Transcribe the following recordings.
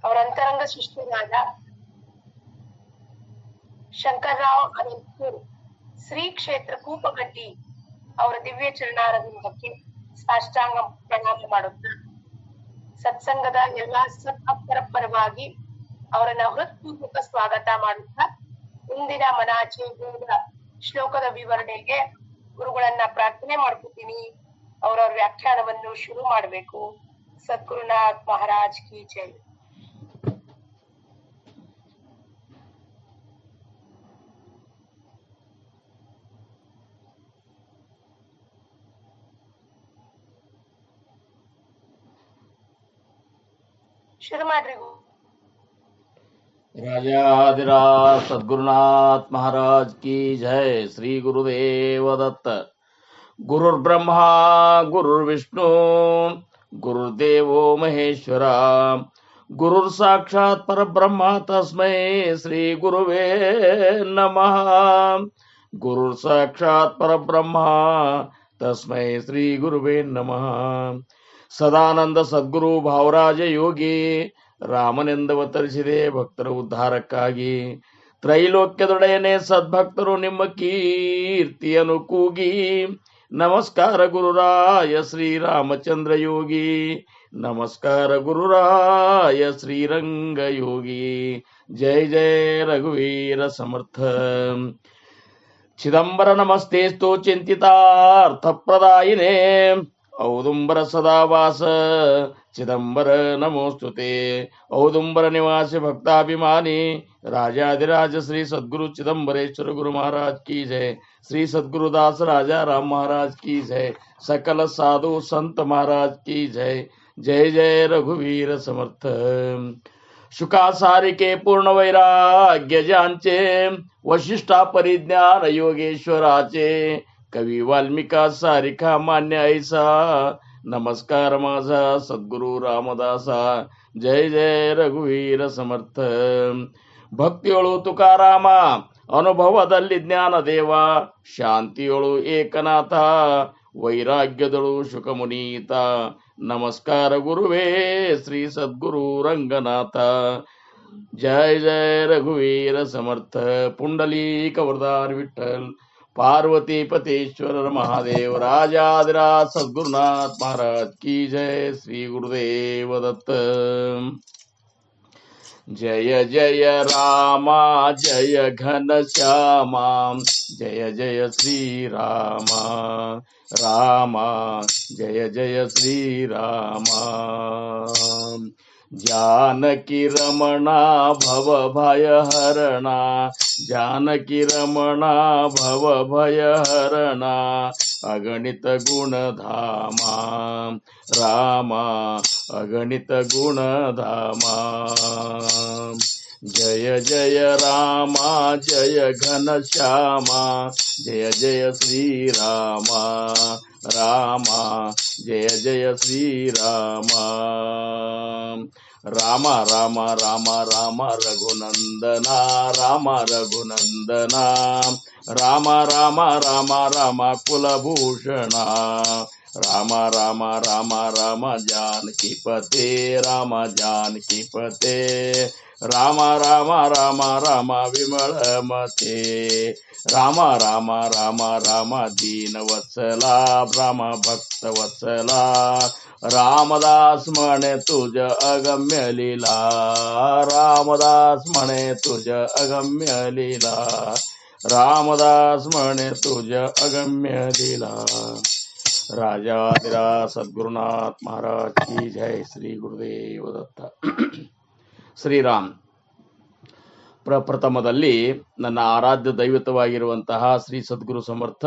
ಅವರ ಅಂತರಂಗ ಶಿಷ್ಯರಾದ ಶಂಕರ್ರಾವ್ ಅನಂತಪುರ್ ಶ್ರೀ ಕ್ಷೇತ್ರ ಕೂಪಗಡ್ಡಿ ಅವರ ದಿವ್ಯ ಚರಣಾರವಿಂದಕ್ಕೆ ಸಾಷ್ಟಾಂಗ ಪ್ರಣಾಮ ಮಾಡುತ್ತಾ ಸತ್ಸಂಗದ ಎಲ್ಲಾ ಸದ್ಭಕ್ತರ ಪರವಾಗಿ ಅವರನ್ನ ಹೃತ್ಪೂರ್ವಕ ಸ್ವಾಗತ ಮಾಡುತ್ತಾ ಇಂದಿನ ಮನಾಚೇದ ಶ್ಲೋಕದ ವಿವರಣೆಗೆ ಗುರುಗಳನ್ನ ಪ್ರಾರ್ಥನೆ ಮಾಡ್ಕೊತೀನಿ. ಅವರವ್ರ ವ್ಯಾಖ್ಯಾನವನ್ನು ಶುರು ಮಾಡಬೇಕು. ಸದ್ಗುರುನಾಥ್ ಮಹಾರಾಜ್ ಕಿ ಜೈ. ಶುರು ಮಾಡ್ರಿ. राजाधिराज सद्गुरुनाथ महाराज की जय. श्री गुरुदेव दत्त. गुरुर्ब्रह्मा गुरुर्विष्णु गुरुर्देवो महेश्वरा गुरुर्साक्षात् परब्रह्म तस्मै श्री गुरुवे नमः. गुरुर्साक्षात् परब्रह्म तस्मै श्री गुरुवे नमः. ಸದಾನಂದ ಸದ್ಗುರು ಭಾವರಾಜ ಯೋಗಿ ರಾಮನೆಂದವತರಿಸಿದೆ ಭಕ್ತರ ಉದ್ಧಾರಕ್ಕಾಗಿ. ತ್ರೈಲೋಕ್ಯದೊಡೆಯನೆ ಸದ್ಭಕ್ತರು ನಿಮ್ಮ ಕೀರ್ತಿಯನ್ನು ಕೂಗಿ. ನಮಸ್ಕಾರ ಗುರುರಾಯ ಶ್ರೀರಾಮಚಂದ್ರ ಯೋಗಿ, ನಮಸ್ಕಾರ ಗುರುರಾಯ ಶ್ರೀರಂಗ ಯೋಗಿ. ಜಯ ಜಯ ರಘುವೀರ ಸಮರ್ಥ. ಚಿದಂಬರ ನಮಸ್ತೆಸ್ತು ಚಿಂತಿತಾರ್ಥ ಪ್ರದಾಯಿನೇ ಔದುಂಬರ ಸದಾವಾಸ ಚಿದಂಬರ ನಮೋಸ್ತುತೆ. ಔದುಂಬರ ನಿವಾಸಿ ಭಕ್ತಾಭಿಮಾನಿ ರಾಜಾಧಿರಾಜ ಶ್ರೀ ಸದ್ಗುರು ಚಿದಂಬರೇಶ್ವರ ಗುರು महाराज की जय. श्री सद्गुरुदास राजा राम महाराज की जय. सकल साधु संत महाराज की जय. जय जय रघुवीर समर्थ. शुकासारिके पूर्ण वैराग्य ज्यांचे वशिष्ठा परिज्ञान योगेश्वराचे. कवी वाल्मिका सारिका मान्य ऐसा नमस्कार माझा सद्गुरु रामदासा. जय जय रघुवीर समर्थ. ಭಕ್ತಿಯೊಳು ತುಕಾರಾಮ ಅನುಭವದಲ್ಲಿ ಜ್ಞಾನದೇವ. ಶಾಂತಿಯೊಳು ಏಕನಾಥ ವೈರಾಗ್ಯದಳು ಶುಕಮುನೀತ. ನಮಸ್ಕಾರ ಗುರುವೇ ಶ್ರೀ ಸದ್ಗುರು ರಂಗನಾಥ. ಜಯ ಜಯ ರಘುವೀರ ಸಮರ್ಥ. ಪುಂಡಲೀಕ ವರದಾರ ವಿಠಲ್ पार्वती पतेश्वर महादेव. राजाधिराज सद्गुरुनाथ महाराज की जय. श्री गुरुदेव दत्त. जय जय रामा जय घन श्यामा जय जय श्री रामा. रामा जय जय श्री रामा. जानकी रमणा भव भय हरणा. जानकी रमणा भव भय हरणा. अगणित गुणधामा रामा अगणित गुणधामा. जय जय रामा जय घन श्यामा जय जय श्री रामा. रामा जय जय श्री रामा. राम राम राम राम रघुनंदना राम रघुनंदना. राम राम राम राम कुलभूषणा. राम राम राम राम जानकी पते. राम जानकी पते. राम राम राम राम विमल मते. राम राम राम राम दीन वत्सला राम भक्त वत्सला. रामदास म्हणे तुझ अगम्य लीला. रामदास म्हणे तुझ अगम्य लीला. रामदास म्हणे तुझ अगम्य लीला. राजाधिराज सद्गुरुनाथ महाराज की जय. श्री गुरुदेव दत्ತ. ಶ್ರೀರಾಮ್. ಪ್ರಪ್ರಥಮದಲ್ಲಿ ನನ್ನ ಆರಾಧ್ಯ ದೈವತವಾಗಿರುವಂತಹ ಶ್ರೀ ಸದ್ಗುರು ಸಮರ್ಥ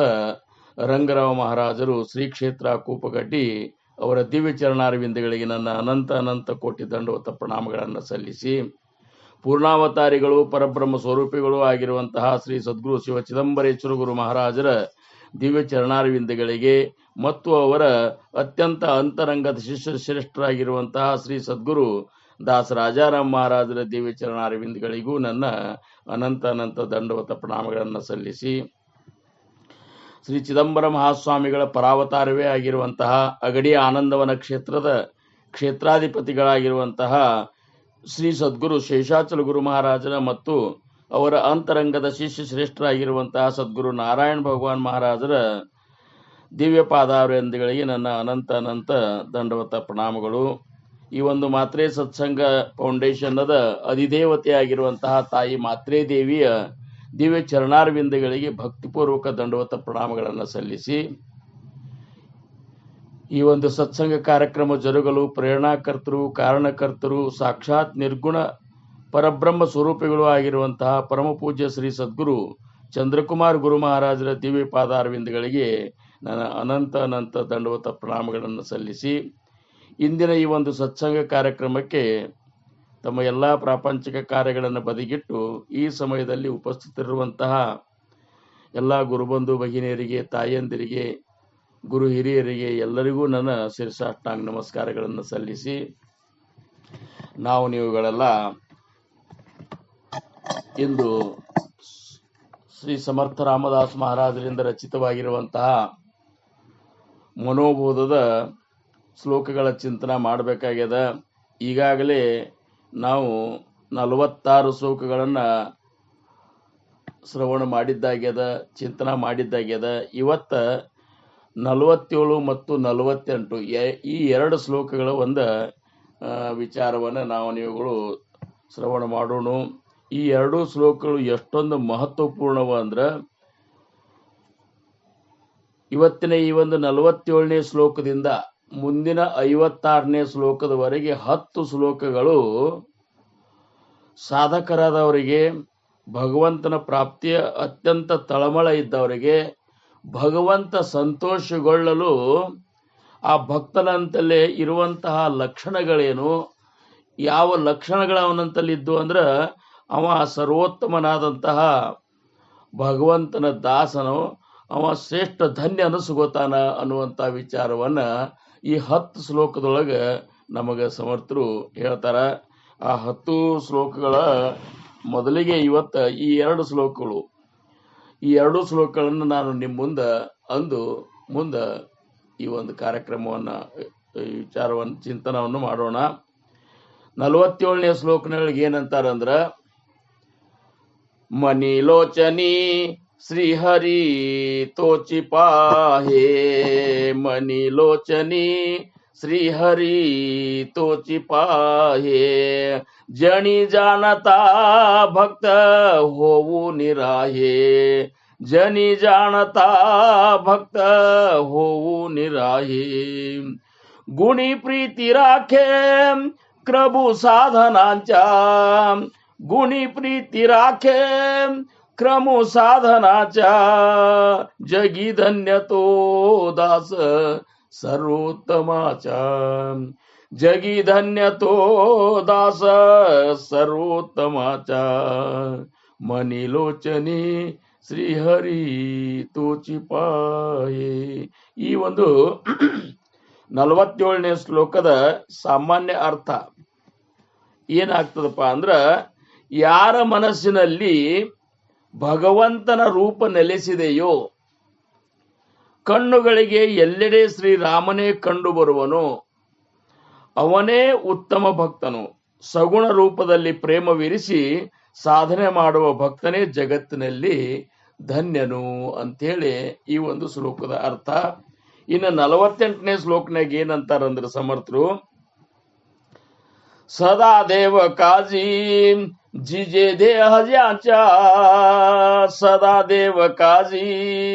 ರಂಗರಾವ್ ಮಹಾರಾಜರು ಶ್ರೀ ಕ್ಷೇತ್ರ ಕೂಪಗಡ್ಡಿ ಅವರ ದಿವ್ಯ ಚರಣಾರವಿಂದಗಳಿಗೆ ನನ್ನ ಅನಂತ ಅನಂತ ಕೋಟಿ ದಂಡವತ ಪ್ರಣಾಮಗಳನ್ನು ಸಲ್ಲಿಸಿ, ಪೂರ್ಣಾವತಾರಿಗಳು ಪರಬ್ರಹ್ಮ ಸ್ವರೂಪಿಗಳು ಆಗಿರುವಂತಹ ಶ್ರೀ ಸದ್ಗುರು ಶಿವ ಚಿದಂಬರೇಶ್ವರ ಗುರು ಮಹಾರಾಜರ ದಿವ್ಯ ಚರಣಾರವಿಂದಗಳಿಗೆ ಮತ್ತು ಅವರ ಅತ್ಯಂತ ಅಂತರಂಗದ ಶಿಷ್ಯ ಶ್ರೇಷ್ಠರಾಗಿರುವಂತಹ ಶ್ರೀ ಸದ್ಗುರು ದಾಸ ರಾಜಾರಾಮ್ ಮಹಾರಾಜರ ದಿವ್ಯ ಚರಣಾರವಿಂದಗಳಿಗೂ ನನ್ನ ಅನಂತ ಅನಂತ ದಂಡವತ ಪ್ರಣಾಮಗಳನ್ನು ಸಲ್ಲಿಸಿ, ಶ್ರೀ ಚಿದಂಬರ ಮಹಾಸ್ವಾಮಿಗಳ ಪರಾವತಾರವೇ ಆಗಿರುವಂತಹ ಅಗಡಿ ಆನಂದವನ ಕ್ಷೇತ್ರದ ಕ್ಷೇತ್ರಾಧಿಪತಿಗಳಾಗಿರುವಂತಹ ಶ್ರೀ ಸದ್ಗುರು ಶೇಷಾಚಲ ಗುರು ಮಹಾರಾಜರ ಮತ್ತು ಅವರ ಅಂತರಂಗದ ಶಿಷ್ಯ ಶ್ರೇಷ್ಠರಾಗಿರುವಂತಹ ಸದ್ಗುರು ನಾರಾಯಣ ಭಗವಾನ್ ಮಹಾರಾಜರ ದಿವ್ಯ ಪಾದಾರವಿಂದಗಳಿಗೆ ನನ್ನ ಅನಂತ ಅನಂತ ದಂಡವತ ಪ್ರಣಾಮಗಳು. ಈ ಒಂದು ಮಾತ್ರೆ ಸತ್ಸಂಗ ಫೌಂಡೇಶನ್ನದ ಅಧಿದೇವತೆಯಾಗಿರುವಂತಹ ತಾಯಿ ಮಾತ್ರೆ ದೇವಿಯ ದಿವ್ಯ ಚರಣಾರವಿಂದಗಳಿಗೆ ಭಕ್ತಿಪೂರ್ವಕ ದಂಡವತ ಪ್ರಣಾಮಗಳನ್ನು ಸಲ್ಲಿಸಿ, ಈ ಒಂದು ಸತ್ಸಂಗ ಕಾರ್ಯಕ್ರಮ ಜರುಗಲು ಪ್ರೇರಣಾಕರ್ತರು, ಕಾರಣಕರ್ತರು, ಸಾಕ್ಷಾತ್ ನಿರ್ಗುಣ ಪರಬ್ರಹ್ಮ ಸ್ವರೂಪಿಗಳು ಆಗಿರುವಂತಹ ಪರಮ ಪೂಜ್ಯ ಶ್ರೀ ಸದ್ಗುರು ಚಂದ್ರಕುಮಾರ್ ಗುರು ಮಹಾರಾಜರ ದಿವ್ಯ ಪಾದಾರವಿಂದಗಳಿಗೆ ನನ್ನ ಅನಂತ ಅನಂತ ದಂಡವತ ಪ್ರಣಾಮಗಳನ್ನು ಸಲ್ಲಿಸಿ, ಇಂದಿನ ಈ ಒಂದು ಸತ್ಸಂಗ ಕಾರ್ಯಕ್ರಮಕ್ಕೆ ತಮ್ಮ ಎಲ್ಲ ಪ್ರಾಪಂಚಿಕ ಕಾರ್ಯಗಳನ್ನು ಬದಿಗಿಟ್ಟು ಈ ಸಮಯದಲ್ಲಿ ಉಪಸ್ಥಿತರಿರುವಂತಹ ಎಲ್ಲ ಗುರುಬಂಧು ಭಗಿನಿಯರಿಗೆ, ತಾಯಿಯಂದಿರಿಗೆ, ಗುರು ಹಿರಿಯರಿಗೆ ಎಲ್ಲರಿಗೂ ನನ್ನ ಶಿರಸಾಷ್ಟಾಂಗ ನಮಸ್ಕಾರಗಳನ್ನು ಸಲ್ಲಿಸಿ, ನಾವು ನೀವುಗಳೆಲ್ಲ ಇಂದು ಶ್ರೀ ಸಮರ್ಥ ರಾಮದಾಸ್ ಮಹಾರಾಜರಿಂದ ರಚಿತವಾಗಿರುವಂತಹ ಮನೋಬೋಧದ ಶ್ಲೋಕಗಳ ಚಿಂತನೆ ಮಾಡಬೇಕಾಗ್ಯದ. ಈಗಾಗಲೇ ನಾವು 46 ಶ್ಲೋಕಗಳನ್ನು ಶ್ರವಣ ಮಾಡಿದ್ದಾಗ್ಯದ, ಚಿಂತನೆ ಮಾಡಿದ್ದಾಗ್ಯದ. ಇವತ್ತ 47 ಮತ್ತು 48 ಈ 2 ಶ್ಲೋಕಗಳ ಒಂದು ವಿಚಾರವನ್ನು ನಾವು ನೀವುಗಳು ಶ್ರವಣ ಮಾಡೋಣ. ಈ 2 ಶ್ಲೋಕಗಳು ಎಷ್ಟೊಂದು ಮಹತ್ವಪೂರ್ಣವ ಅಂದ್ರೆ, ಇವತ್ತಿನ ಈ ಒಂದು 47ನೇ ಶ್ಲೋಕದಿಂದ ಮುಂದಿನ 56ನೇ ಶ್ಲೋಕದವರೆಗೆ 10 ಶ್ಲೋಕಗಳು ಸಾಧಕರಾದವರಿಗೆ, ಭಗವಂತನ ಪ್ರಾಪ್ತಿಯ ಅತ್ಯಂತ ತಳಮಳ ಇದ್ದವರಿಗೆ, ಭಗವಂತ ಸಂತೋಷಗೊಳ್ಳಲು ಆ ಭಕ್ತನಂತಲ್ಲೇ ಇರುವಂತಹ ಲಕ್ಷಣಗಳೇನು, ಯಾವ ಲಕ್ಷಣಗಳು ಅವನಂತಲ್ಲಿದ್ದು ಅಂದ್ರೆ ಅವ ಸರ್ವೋತ್ತಮನಾದಂತಹ ಭಗವಂತನ ದಾಸನು, ಅವ ಶ್ರೇಷ್ಠ ಧನ್ಯ ಅನಿಸ್ಕೋತಾನ ಅನ್ನುವಂಥ ವಿಚಾರವನ್ನು ಈ 10 ಶ್ಲೋಕದೊಳಗೆ ನಮಗೆ ಸಮರ್ಥರು ಹೇಳ್ತಾರ. ಆ 10 ಶ್ಲೋಕಗಳ ಮೊದಲಿಗೆ ಇವತ್ತು ಈ 2 ಶ್ಲೋಕಗಳು, ಈ 2 ಶ್ಲೋಕಗಳನ್ನು ನಾನು ನಿಮ್ಮ ಮುಂದೆ ಈ ಒಂದು ಕಾರ್ಯಕ್ರಮವನ್ನು, ವಿಚಾರವನ್ನು, ಚಿಂತನವನ್ನು ಮಾಡೋಣ. 47ನೇ ಶ್ಲೋಕಗಳಿಗೆ ಏನಂತಾರಂದ್ರ, ಮನಿಲೋಚನಿ ಶ್ರೀಹರಿ ತೋಚಿ ಪಾಹೇ, ಮನಿಲೋಚನಿ ಶ್ರೀಹರಿ ತೋಚಿ ಪಾಹೇ, ಜನಿ ಜಾನತಾ ಭಕ್ತ ಹೋವು ನಿರಾಹೇ, ಜನಿ ಜಾನತಾ ಭಕ್ತ ಹೋವು ನಿರಾಹೇ, गुणी प्रीती राखे प्रभु साधनांच्या, गुणी प्रीती राखे क्रमु साधनाच्या, जगी धन्य तो दास सर्वोत्तमाच्या, जगी धन्य तो दास सर्वोत्तमाच्या, मनिलोचनी ಶ್ರೀಹರಿ ತೋಚಿ ಪಾಹೇ. ಈ ಒಂದು 47ನೇ ಶ್ಲೋಕದ ಸಾಮಾನ್ಯ ಅರ್ಥ ಏನಾಗ್ತದಪ್ಪ ಅಂದ್ರ, ಯಾರ ಮನಸ್ಸಿನಲ್ಲಿ ಭಗವಂತನ ರೂಪ ನೆಲೆಸಿದೆಯೋ, ಕಣ್ಣುಗಳಿಗೆ ಎಲ್ಲೆಡೆ ಶ್ರೀರಾಮನೇ ಕಂಡು ಬರುವನು, ಅವನೇ ಉತ್ತಮ ಭಕ್ತನು. ಸಗುಣ ರೂಪದಲ್ಲಿ ಪ್ರೇಮವಿರಿಸಿ ಸಾಧನೆ ಮಾಡುವ ಭಕ್ತನೇ ಜಗತ್ತಿನಲ್ಲಿ ಧನ್ಯನು ಅಂತೇಳಿ ಈ ಒಂದು ಶ್ಲೋಕದ ಅರ್ಥ. ಇನ್ನು 48ನೇ ಶ್ಲೋಕನಾಗ ಏನಂತಾರಂದ್ರೆ ಸಮರ್ಥರು, सदा देव काजी जिजे देह ज्याचा, सदा देव काजी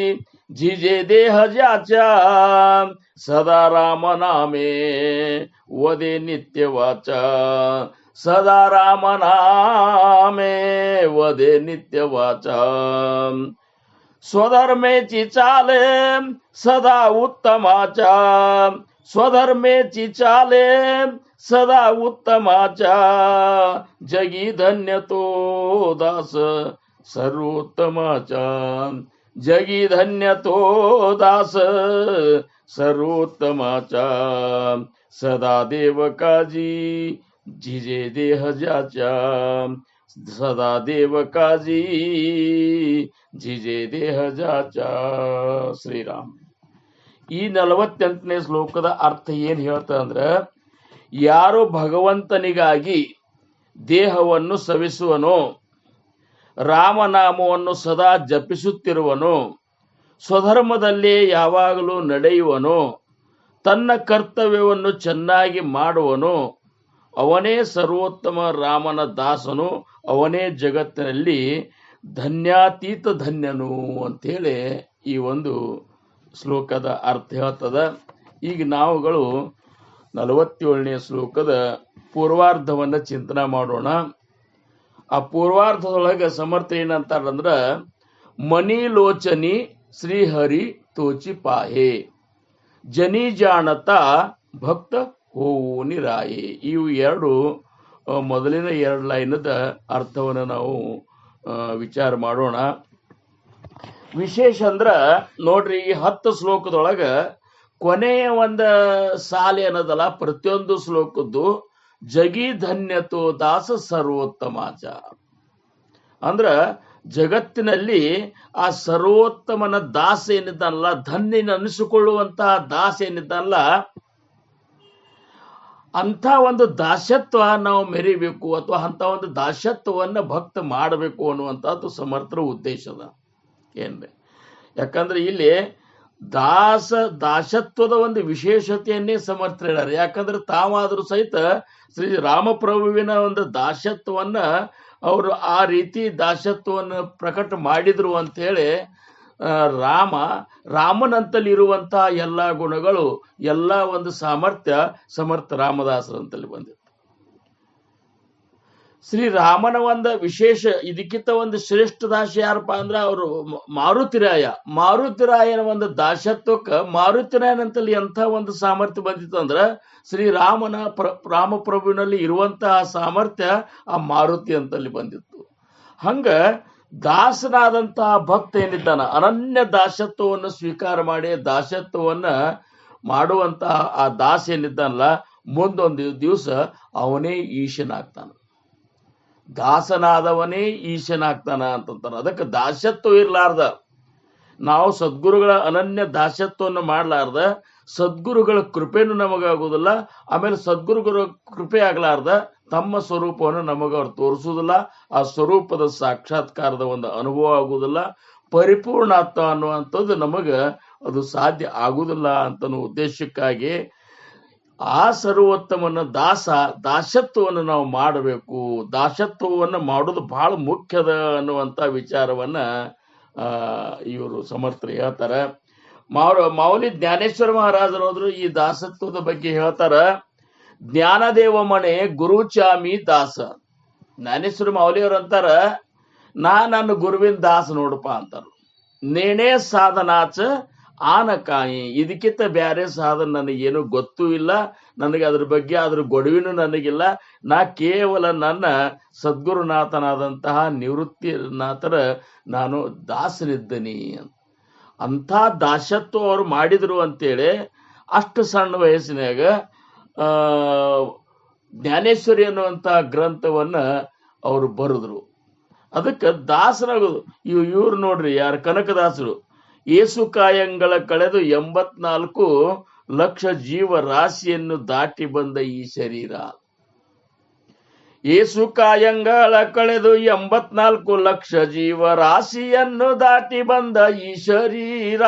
जिजे देह ज्याचा, सदा राम नामे वदे नित्य वाचा, सदा राम नामे वदे नित्य वाचा, स्वधर्मेची चाले सदा उत्तमाचा, स्वधर्मेची चाले सदा उत्तमाचा, जगी धन्य तो दास सर्वोत्तमाचा, जगी धन्य तो दास सर्वोत्तमाचा, सदा देव काजी जिजे देह ज्याचा, सदा देव काजी जिजे देह ज्याचा. ಶ್ರೀರಾಮ್. ಈ 48ನೇ ಶ್ಲೋಕದ ಅರ್ಥ ಏನ್ ಹೇಳ್ತ ಅಂದ್ರೆ, ಯಾರು ಭಗವಂತನಿಗಾಗಿ ದೇಹವನ್ನು ಸವಿಸುವನು, ರಾಮನಾಮವನ್ನು ಸದಾ ಜಪಿಸುತ್ತಿರುವನು, ಸ್ವಧರ್ಮದಲ್ಲಿ ಯಾವಾಗಲೂ ನಡೆಯುವನು, ತನ್ನ ಕರ್ತವ್ಯವನ್ನು ಚೆನ್ನಾಗಿ ಮಾಡುವನು, ಅವನೇ ಸರ್ವೋತ್ತಮ ರಾಮನ ದಾಸನು, ಅವನೇ ಜಗತ್ತಿನಲ್ಲಿ ಧನ್ಯಾತೀತ ಧನ್ಯನು ಅಂತೇಳಿ ಈ ಒಂದು ಶ್ಲೋಕದ ಅರ್ಥ ಹೇಳ್ತದ. ಈಗ ನಾವುಗಳು 47ನೇ ಶ್ಲೋಕದ ಪೂರ್ವಾರ್ಧವನ್ನು ಚಿಂತನೆ ಮಾಡೋಣ. ಆ ಪೂರ್ವಾರ್ಧದೊಳಗೆ ಸಮರ್ಥ ಏನಂತಾರಂದ್ರ, ಮನಿಲೋಚನಿ ಶ್ರೀಹರಿ ತೋಚಿ ಪಾಹೆ, ಜನಿ ಜಾಣತ ಭಕ್ತ ಹೋನಿ ರಾಯೆ. ಇವು ಎರಡು ಮೊದಲಿನ 2 ಲೈನದ ಅರ್ಥವನ್ನು ನಾವು ವಿಚಾರ ಮಾಡೋಣ. ವಿಶೇಷ ಅಂದ್ರ ನೋಡ್ರಿ, ಈ 10 ಶ್ಲೋಕದೊಳಗ ಕೊನೆಯ ಒಂದು ಸಾಲಿ ಅನ್ನೋದಲ್ಲ, ಪ್ರತಿಯೊಂದು ಶ್ಲೋಕದ್ದು ಜಗಿ ಧನ್ಯತೋ ದಾಸ ಸರ್ವೋತ್ತಮಾಚ ಅಂದ್ರ ಜಗತ್ತಿನಲ್ಲಿ ಆ ಸರ್ವೋತ್ತಮನ ದಾಸ ಏನಿದ್ದಾನಲ್ಲ, ಧನ್ಯನ ಅನಿಸಿಕೊಳ್ಳುವಂತಹ ದಾಸ ಏನಿದ್ದಾನಲ್ಲ, ಅಂಥ ಒಂದು ದಾಸ್ಯತ್ವ ನಾವು ಮೆರಿಬೇಕು ಅಥವಾ ಅಂಥ ಒಂದು ದಾಸ್ಯತ್ವವನ್ನು ಭಕ್ತ ಮಾಡಬೇಕು ಅನ್ನುವಂಥದ್ದು ಸಮರ್ಥರ ಉದ್ದೇಶದ ಏನ್ರಿ. ಯಾಕಂದ್ರೆ ಇಲ್ಲಿ ದಾಸತ್ವದ ಒಂದು ವಿಶೇಷತೆಯನ್ನೇ ಸಮರ್ಥರು ಹೇಳ್ಯಾರ. ಯಾಕಂದ್ರೆ ತಾವಾದರೂ ಸಹಿತ ಶ್ರೀ ರಾಮಪ್ರಭುವಿನ ಒಂದು ದಾಸ್ಯತ್ವವನ್ನ ಅವರು ಆ ರೀತಿ ದಾಸ್ಯತ್ವವನ್ನು ಪ್ರಕಟ ಮಾಡಿದ್ರು ಅಂತ ಹೇಳಿ ರಾಮನಂತಲ್ಲಿ ಇರುವಂತಹ ಎಲ್ಲ ಗುಣಗಳು, ಎಲ್ಲ ಒಂದು ಸಾಮರ್ಥ್ಯ ಸಮರ್ಥ ರಾಮದಾಸರಂತಲ್ಲಿ ಬಂದಿತ್ತು. ಶ್ರೀರಾಮನ ಒಂದು ವಿಶೇಷ ಇದಕ್ಕಿಂತ ಒಂದು ಶ್ರೇಷ್ಠ ದಾಸ ಯಾರಪ್ಪ ಅಂದ್ರೆ ಅವರು ಮಾರುತಿರಾಯನ ಒಂದು ದಾಸತ್ವಕ್ಕೆ ಮಾರುತಿರಾಯನಂತಲ್ಲಿ ಎಂಥ ಒಂದು ಸಾಮರ್ಥ್ಯ ಬಂದಿತ್ತು ಅಂದ್ರೆ ಶ್ರೀರಾಮನ ರಾಮಪ್ರಭುವಿನಲ್ಲಿ ಇರುವಂತಹ ಸಾಮರ್ಥ್ಯ ಆ ಮಾರುತಿ ಅಂತಲ್ಲಿ ಬಂದಿತ್ತು. ಹಂಗ ದಾಸನಾದಂತಹ ಭಕ್ತ ಏನಿದ್ದಾನ, ಅನನ್ಯ ದಾಸತ್ವವನ್ನು ಸ್ವೀಕಾರ ಮಾಡಿ ದಾಸತ್ವವನ್ನ ಮಾಡುವಂತಹ ಆ ದಾಸ ಏನಿದ್ದಾನಲ್ಲ, ಮುಂದೊಂದು ದಿವಸ ಅವನೇ ಈಶನಾಗ್ತಾನ. ದಾಸನಾದವನೇ ಈಶನಾಗ್ತಾನ ಅಂತಂತಾರ. ಅದಕ್ಕೆ ದಾಸತ್ವ ಇರ್ಲಾರ್ದ, ನಾವು ಸದ್ಗುರುಗಳ ಅನನ್ಯ ದಾಸತ್ವವನ್ನು ಮಾಡ್ಲಾರ್ದ, ಸದ್ಗುರುಗಳ ಕೃಪೆನೂ ನಮಗಾಗುವುದಿಲ್ಲ, ಆಮೇಲೆ ಸದ್ಗುರುಗಳ ಕೃಪೆ ಆಗ್ಲಾರ್ದ ತಮ್ಮ ಸ್ವರೂಪವನ್ನು ನಮಗೆ ಅವ್ರು ತೋರಿಸುವುದಿಲ್ಲ, ಆ ಸ್ವರೂಪದ ಸಾಕ್ಷಾತ್ಕಾರದ ಒಂದು ಅನುಭವ ಆಗುವುದಿಲ್ಲ, ಪರಿಪೂರ್ಣಾತ್ವ ಅನ್ನುವಂಥದ್ದು ನಮಗೆ ಅದು ಸಾಧ್ಯ ಆಗುವುದಿಲ್ಲ ಅಂತನೋ ಉದ್ದೇಶಕ್ಕಾಗಿ ಆ ಸರ್ವೋತ್ತಮನ ದಾಸತ್ವವನ್ನು ನಾವು ಮಾಡಬೇಕು. ದಾಸತ್ವವನ್ನು ಮಾಡೋದು ಬಹಳ ಮುಖ್ಯದ ಅನ್ನುವಂಥ ವಿಚಾರವನ್ನ ಇವರು ಸಮರ್ಥರು ಹೇಳ್ತಾರೆ. ಮಾವಲಿ ಜ್ಞಾನೇಶ್ವರ ಮಹಾರಾಜರಾದ್ರು ಈ ದಾಸತ್ವದ ಬಗ್ಗೆ ಹೇಳ್ತಾರ. ಜ್ಞಾನದೇವ ಮಣೆ ಗುರುಚಾಮಿ ದಾಸ. ಜ್ಞಾನೇಶ್ವರ ಮಾವಲಿಯವ್ರು ಅಂತಾರ, ನನ್ನ ಗುರುವಿನ ದಾಸ ನೋಡಪ್ಪ ಅಂತಾರ. ನೇಣೇ ಸಾಧನಾಚ ಆನಕಾಯಿ, ಇದಕ್ಕಿಂತ ಬ್ಯಾರೆ ಸಾಧನ ನನಗೇನು ಗೊತ್ತೂ ಇಲ್ಲ, ನನಗೆ ಅದ್ರ ಬಗ್ಗೆ ಅದ್ರ ಗೊಡವಿನೂ ನನಗಿಲ್ಲ. ನಾ ಕೇವಲ ನನ್ನ ಸದ್ಗುರುನಾಥನಾದಂತಹ ನಿವೃತ್ತಿನಾಥರ ನಾನು ದಾಸನಿದ್ದೀನಿ. ಅಂಥ ದಾಸತ್ವ ಅವರು ಮಾಡಿದ್ರು ಅಂತೇಳಿ ಅಷ್ಟು ಸಣ್ಣ ವಯಸ್ಸಿನಾಗ ಜ್ಞಾನೇಶ್ವರಿ ಅನ್ನುವಂಥ ಗ್ರಂಥವನ್ನ ಅವರು ಬರೆದ್ರು. ಅದಕ್ಕೆ ದಾಸರಾಗೋದು ಇವ್ರು ನೋಡ್ರಿ, ಯಾರು ಕನಕದಾಸರು. ಏಸು ಕಾಯಂಗಳ ಕಳೆದು 84 ಲಕ್ಷ ಜೀವ ರಾಶಿಯನ್ನು ದಾಟಿ ಬಂದ ಈ ಶರೀರ. ಏಸು ಕಾಯಂಗಳ ಕಳೆದು 84 ಲಕ್ಷ ಜೀವ ರಾಶಿಯನ್ನು ದಾಟಿ ಬಂದ ಈ ಶರೀರ.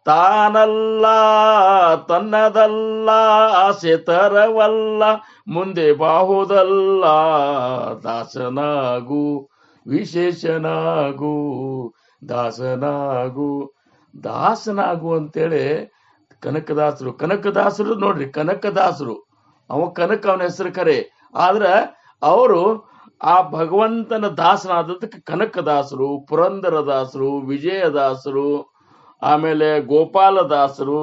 ತಾನಲ್ಲ ತನ್ನದಲ್ಲ ಆಸೆ ತರವಲ್ಲ ಮುಂದೆ ಬಾಹುದಲ್ಲ. ದಾಸನಾಗು ವಿಶೇಷನಾಗು ದಾಸನಾಗು ಅಂತೇಳಿ ಕನಕದಾಸರು ನೋಡ್ರಿ. ಕನಕದಾಸರು ಅವನ ಹೆಸರು ಕರೆ, ಆದ್ರ ಅವರು ಆ ಭಗವಂತನ ದಾಸನಾದದಕ್ಕೆ ಕನಕದಾಸರು, ಪುರಂದರದಾಸರು, ವಿಜಯದಾಸರು, ಆಮೇಲೆ ಗೋಪಾಲದಾಸರು,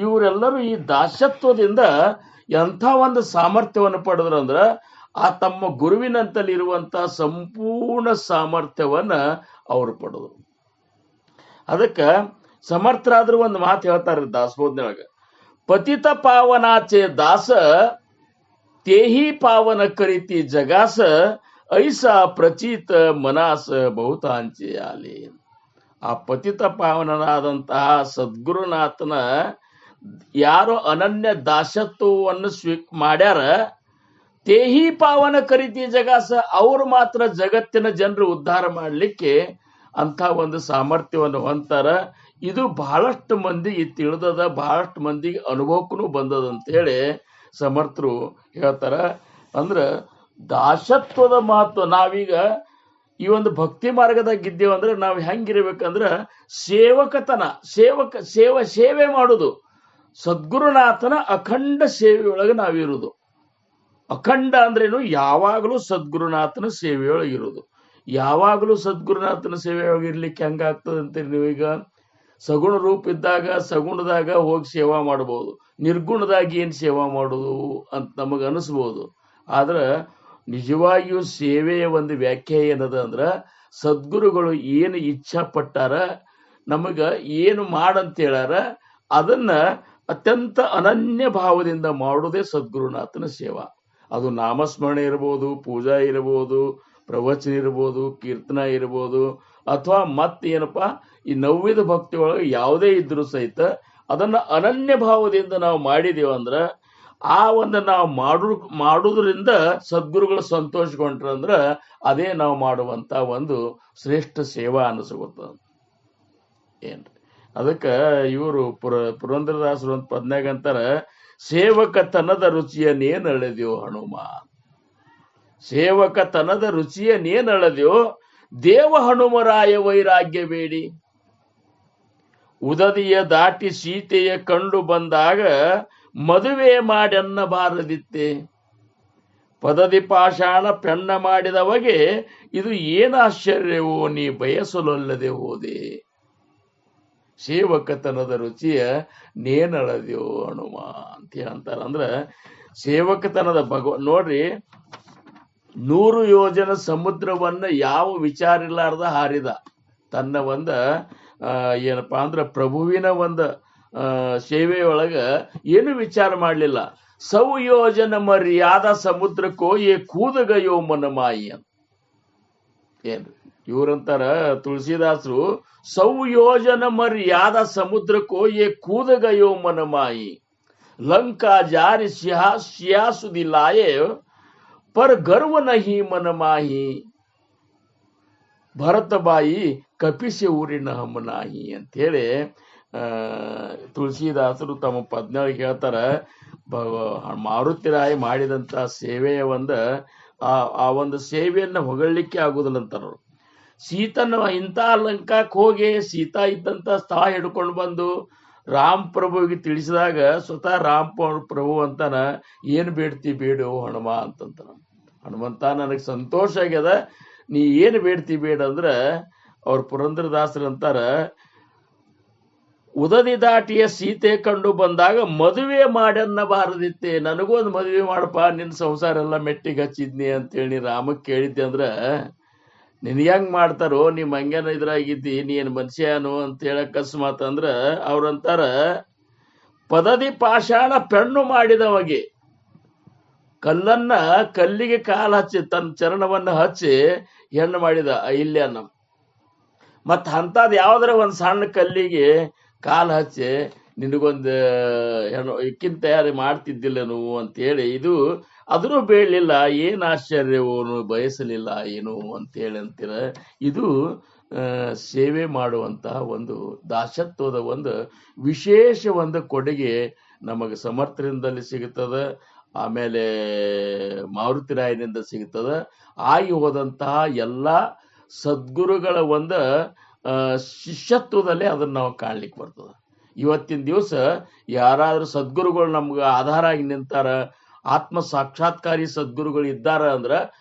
ಇವರೆಲ್ಲರೂ ಈ ದಾಸತ್ವದಿಂದ ಎಂಥ ಒಂದು ಸಾಮರ್ಥ್ಯವನ್ನು ಪಡೆದ್ರಂದ್ರ ಆ ತಮ್ಮ ಗುರುವಿನಂತಲ್ಲಿ ಇರುವಂತಹ ಸಂಪೂರ್ಣ ಸಾಮರ್ಥ್ಯವನ್ನ ಅವರು ಪಡೆದ್ರು. ಅದಕ್ಕೆ ಸಮರ್ಥರಾದ್ರೂ ಒಂದು ಮಾತು ಹೇಳ್ತಾರೆ ದಾಸಬೋಧನೊಳಗ, ಪತಿತ ಪಾವನಾಚೆ ದಾಸ ತೇಹಿ ಪಾವನ ಕರಿತಿ ಜಗಾಸ ಐಸಾ ಪ್ರಚೀತ ಮನಾಸ ಬಹುತಾಂಚೆ ಆಲಿ. ಆ ಪತಿತ ಪಾವನನಾದಂತಹ ಸದ್ಗುರುನಾಥನ ಯಾರು ಅನನ್ಯ ದಾಸತ್ವವನ್ನು ಮಾಡ್ಯಾರ, ತೇಹಿ ಪಾವನ ಕರಿತಿ ಜಗಾಸ, ಅವರು ಮಾತ್ರ ಜಗತ್ತಿನ ಜನರು ಉದ್ಧಾರ ಮಾಡಲಿಕ್ಕೆ ಅಂತ ಒಂದು ಸಾಮರ್ಥ್ಯವನ್ನು ಹೊಂತಾರ. ಇದು ಬಹಳಷ್ಟು ಮಂದಿಗೆ ತಿಳಿದದ, ಬಹಳಷ್ಟು ಮಂದಿಗೆ ಅನುಭವಕ್ಕೂ ಬಂದದ ಅಂತೇಳಿ ಸಮರ್ಥರು ಹೇಳ್ತಾರ. ಅಂದ್ರ ದಾಸತ್ವದ ಮಹತ್ವ, ನಾವೀಗ ಈ ಒಂದು ಭಕ್ತಿ ಮಾರ್ಗದಾಗ ಇದ್ದೇವಂದ್ರೆ ನಾವು ಹೆಂಗಿರ್ಬೇಕಂದ್ರ ಸೇವಕತನ, ಸೇವೆ ಮಾಡುದು, ಸದ್ಗುರುನಾಥನ ಅಖಂಡ ಸೇವೆಯೊಳಗೆ ನಾವಿರುವುದು. ಅಖಂಡ ಅಂದ್ರೇನು? ಯಾವಾಗಲೂ ಸದ್ಗುರುನಾಥನ ಸೇವೆಯೊಳಗೆ ಇರುವುದು. ಯಾವಾಗಲೂ ಸದ್ಗುರುನಾಥನ ಸೇವೆಯೊಳಗೆ ಇರ್ಲಿಕ್ಕೆ ಹೆಂಗಾಗ್ತದೆ ಅಂತೀರಿ ನೀವೀಗ? ಸಗುಣ ರೂಪ ಇದ್ದಾಗ ಸಗುಣದಾಗ ಹೋಗಿ ಸೇವಾ ಮಾಡಬಹುದು, ನಿರ್ಗುಣದಾಗ ಏನ್ ಸೇವಾ ಮಾಡುದು ಅಂತ ನಮಗ ಅನಿಸ್ಬೋದು. ಆದ್ರ ನಿಜವಾಗಿಯೂ ಸೇವೆಯ ಒಂದು ವ್ಯಾಖ್ಯೆ ಏನದ ಅಂದ್ರ, ಸದ್ಗುರುಗಳು ಏನು ಇಚ್ಛಾ ಪಟ್ಟಾರ, ನಮಗ ಏನು ಮಾಡಂತ ಹೇಳ್ಯಾರ, ಅದನ್ನ ಅತ್ಯಂತ ಅನನ್ಯ ಭಾವದಿಂದ ಮಾಡುವುದೇ ಸದ್ಗುರುನಾಥನ ಸೇವಾ. ಅದು ನಾಮಸ್ಮರಣೆ ಇರ್ಬೋದು, ಪೂಜಾ ಇರ್ಬೋದು, ಪ್ರವಚನ ಇರ್ಬೋದು, ಕೀರ್ತನ ಇರ್ಬೋದು, ಅಥವಾ ಮತ್ತೇನಪ್ಪ ಈ ನವ್ಯದ ಭಕ್ತಿ ಒಳಗೆ ಯಾವುದೇ ಇದ್ರೂ ಸಹಿತ ಅದನ್ನ ಅನನ್ಯ ಭಾವದಿಂದ ನಾವು ಮಾಡಿದೇವಂದ್ರ, ಆ ಒಂದು ನಾವು ಮಾಡುವುದರಿಂದ ಸದ್ಗುರುಗಳು ಸಂತೋಷಗೊಂಡ್ರಂದ್ರ ಅದೇ ನಾವು ಮಾಡುವಂತ ಒಂದು ಶ್ರೇಷ್ಠ ಸೇವಾ ಅನಿಸ್ಕೊತ ಏನ್ರಿ. ಅದಕ್ಕೆ ಇವರು ಪುರಂದರದಾಸರು ಒಂದು ಪದ್ನಾಗ ಅಂತಾರ, ಸೇವಕತನದ ರುಚಿಯನ್ನೇನಳೆದ್ಯೋ ಹನುಮ, ಸೇವಕತನದ ರುಚಿಯನ್ನೇನಳೆದ್ಯೋ ದೇವ ಹನುಮರಾಯ ವೈರಾಗ್ಯ ಬೇಡಿ. ಉದದಿಯ ದಾಟಿ ಸೀತೆಯ ಕಂಡು ಬಂದಾಗ ಮದುವೆ ಮಾಡನ್ನಬಾರದಿತ್ತೆ, ಪದದಿ ಪಾಷಾಣ ಪೆಣ್ಣ ಮಾಡಿದವಗೆ ಇದು ಏನು ಆಶ್ಚರ್ಯವೋ ನೀ ಬಯಸಲೊಲ್ಲದೆ ಹೋದೆ. ಸೇವಕತನದ ರುಚಿಯ ನೇನಳದ್ಯೋ ಹನುಮ ಅಂತ ಅಂತಾರ. ಅಂದ್ರ ಸೇವಕತನದ ನೋಡ್ರಿ, 100 ಯೋಜನ ಸಮುದ್ರವನ್ನ ಯಾವ ವಿಚಾರ ಇಲ್ಲಾರ್ದ ಹಾರಿದ. ತನ್ನ ಒಂದ ಏನಪ್ಪಾ ಅಂದ್ರ ಪ್ರಭುವಿನ ಒಂದು ಸೇವೆಯೊಳಗ ಏನು ವಿಚಾರ ಮಾಡ್ಲಿಲ್ಲ. ಸೌಯೋಜನ ಮರ್ಯಾದ ಸಮುದ್ರಕ್ಕೋ ಏ ಕೂದಗಯೋ ಮನಮಾಯಿ ಅಂತ ಏನ್ರಿ ಇವ್ರಂತಾರ ತುಳಸಿದಾಸರು, ಸೌಯೋಜನ ಮರ್ಯಾದ ಸಮುದ್ರಕ್ಕೋ ಏ ಕೂದಗಯೋ ಮನಮಾಯಿ, ಲಂಕಾ ಜಾರಿ ಸಿಯಾಸುದಿಲ್ಲಾಯೇ ಪರ ಗರ್ವ ನಹಿ ಮನಮಾಹಿ, ಭರತಬಾಯಿ ಕಪಿಸಿ ಊರಿನ ಹಮ್ಮನಾಹಿ ಅಂತ ಹೇಳಿ ತುಳಸಿದಾಸರು ತಮ್ಮ ಪದ್ಯಗಳಿಗೆ ಹೇಳ್ತಾರ. ಮಾರುತಿರಾಯ ಮಾಡಿದಂತ ಸೇವೆಯ ಆ ಒಂದು ಸೇವೆಯನ್ನ ಹೊಗಳಲಿಕ್ಕೆ ಆಗುದಿಲ್ಲ ಅಂತಾರ. ಸೀತನ ಇಂಥ ಲಂಕಾಕ್ ಹೋಗಿ ಸೀತಾ ಇದ್ದಂತ ಸ್ಥಳ ಹಿಡ್ಕೊಂಡು ಬಂದು ರಾಮ್ ಪ್ರಭುವಿಗೆ ತಿಳಿಸಿದಾಗ ಸ್ವತಃ ರಾಮ್ ಪ್ರಭು ಅಂತಾನ, ಏನ್ ಬೇಡ್ತಿ ಬೇಡು ಹನುಮ ಅಂತಂತಾನ. ಹನುಮಂತ ನನಗೆ ಸಂತೋಷ ಆಗ್ಯದ, ನೀ ಏನು ಬೇಡ್ತಿ ಬೇಡ ಅಂದ್ರ ಅವ್ರ ಪುರಂದರದಾಸರು ಅಂತಾರ, ಉದದಿ ದಾಟಿಯ ಸೀತೆ ಕಂಡು ಬಂದಾಗ ಮದುವೆ ಮಾಡನ್ನಬಾರದಿತ್ತೆ, ನನಗೂ ಒಂದು ಮದುವೆ ಮಾಡಪ್ಪ, ನಿನ್ನ ಸಂಸಾರ ಎಲ್ಲ ಮೆಟ್ಟಿಗೆ ಹಚ್ಚಿದ್ನಿ ಅಂತೇಳಿ ರಾಮಕ್ಕೆ ಕೇಳಿದ್ದೆ ಅಂದ್ರ, ನಿನ್ಗ್ಯಾಂಗ್ ಮಾಡ್ತಾರೋ, ನಿಮ್ಮ ಹಂಗೇನ ಇದ್ರಾಗಿದ್ದಿ, ನೀನ್ ಮನುಷ್ಯನು ಅಂತ ಹೇಳಕ್ ಅಕಸ್ಮಾತ್ ಅಂದ್ರ ಅವ್ರಂತಾರ, ಪದದಿ ಪಾಷಾಣ ಪೆಣ್ಣು ಮಾಡಿದವಗೆ, ಕಲ್ಲನ್ನ ಕಲ್ಲಿಗೆ ಕಾಲು ಹಚ್ಚಿ ತನ್ನ ಚರಣವನ್ನ ಹಚ್ಚಿ ಹೆಣ್ಣು ಮಾಡಿದ ಅಹಿಲ್ಯನ. ಮತ್ತ ಅಂತದ್ ಯಾವ್ದಾರ ಒಂದ್ ಸಣ್ಣ ಕಲ್ಲಿಗೆ ಕಾಲು ಹಚ್ಚಿ ನಿನಗೊಂದು ಹೆಣ್ಣು ಇಕ್ಕಿನ ತಯಾರಿ ಮಾಡ್ತಿದ್ದಿಲ್ಲ ನೀವು ಅಂತೇಳಿ, ಇದು ಅದನ್ನು ಬೇಡಲಿಲ್ಲ, ಏನ್ ಆಶ್ಚರ್ಯವೋ ಬಯಸಲಿಲ್ಲ ಏನು ಅಂತೇಳಿ ಅಂತೀರ. ಇದು ಸೇವೆ ಮಾಡುವಂತಹ ಒಂದು ದಾಸತ್ವದ ಒಂದು ವಿಶೇಷ ಒಂದು ಕೊಡುಗೆ ನಮಗೆ ಸಮರ್ಥರಿಂದಲೇ ಸಿಗುತ್ತದ, ಆಮೇಲೆ ಮಾರುತಿರಾಯನಿಂದ ಸಿಗುತ್ತದ. ಆಗಿ ಹೋದಂತಹ ಎಲ್ಲ ಸದ್ಗುರುಗಳ ಒಂದು ಶಿಷ್ಯತ್ವದಲ್ಲೇ ಅದನ್ನ ನಾವು ಕಾಣ್ಲಿಕ್ಕೆ ಬರ್ತದ. ಇವತ್ತಿನ ದಿವಸ ಯಾರಾದ್ರೂ ಸದ್ಗುರುಗಳು ನಮ್ಗೆ ಆಧಾರ ಆಗಿ ನಿಂತಾರ, ಆತ್ಮ ಸಾಕ್ಷಾತ್ಕಾರಿ ಸದ್ಗುರುಗಳು ಇದ್ದಾರ ಅಂದ್ರ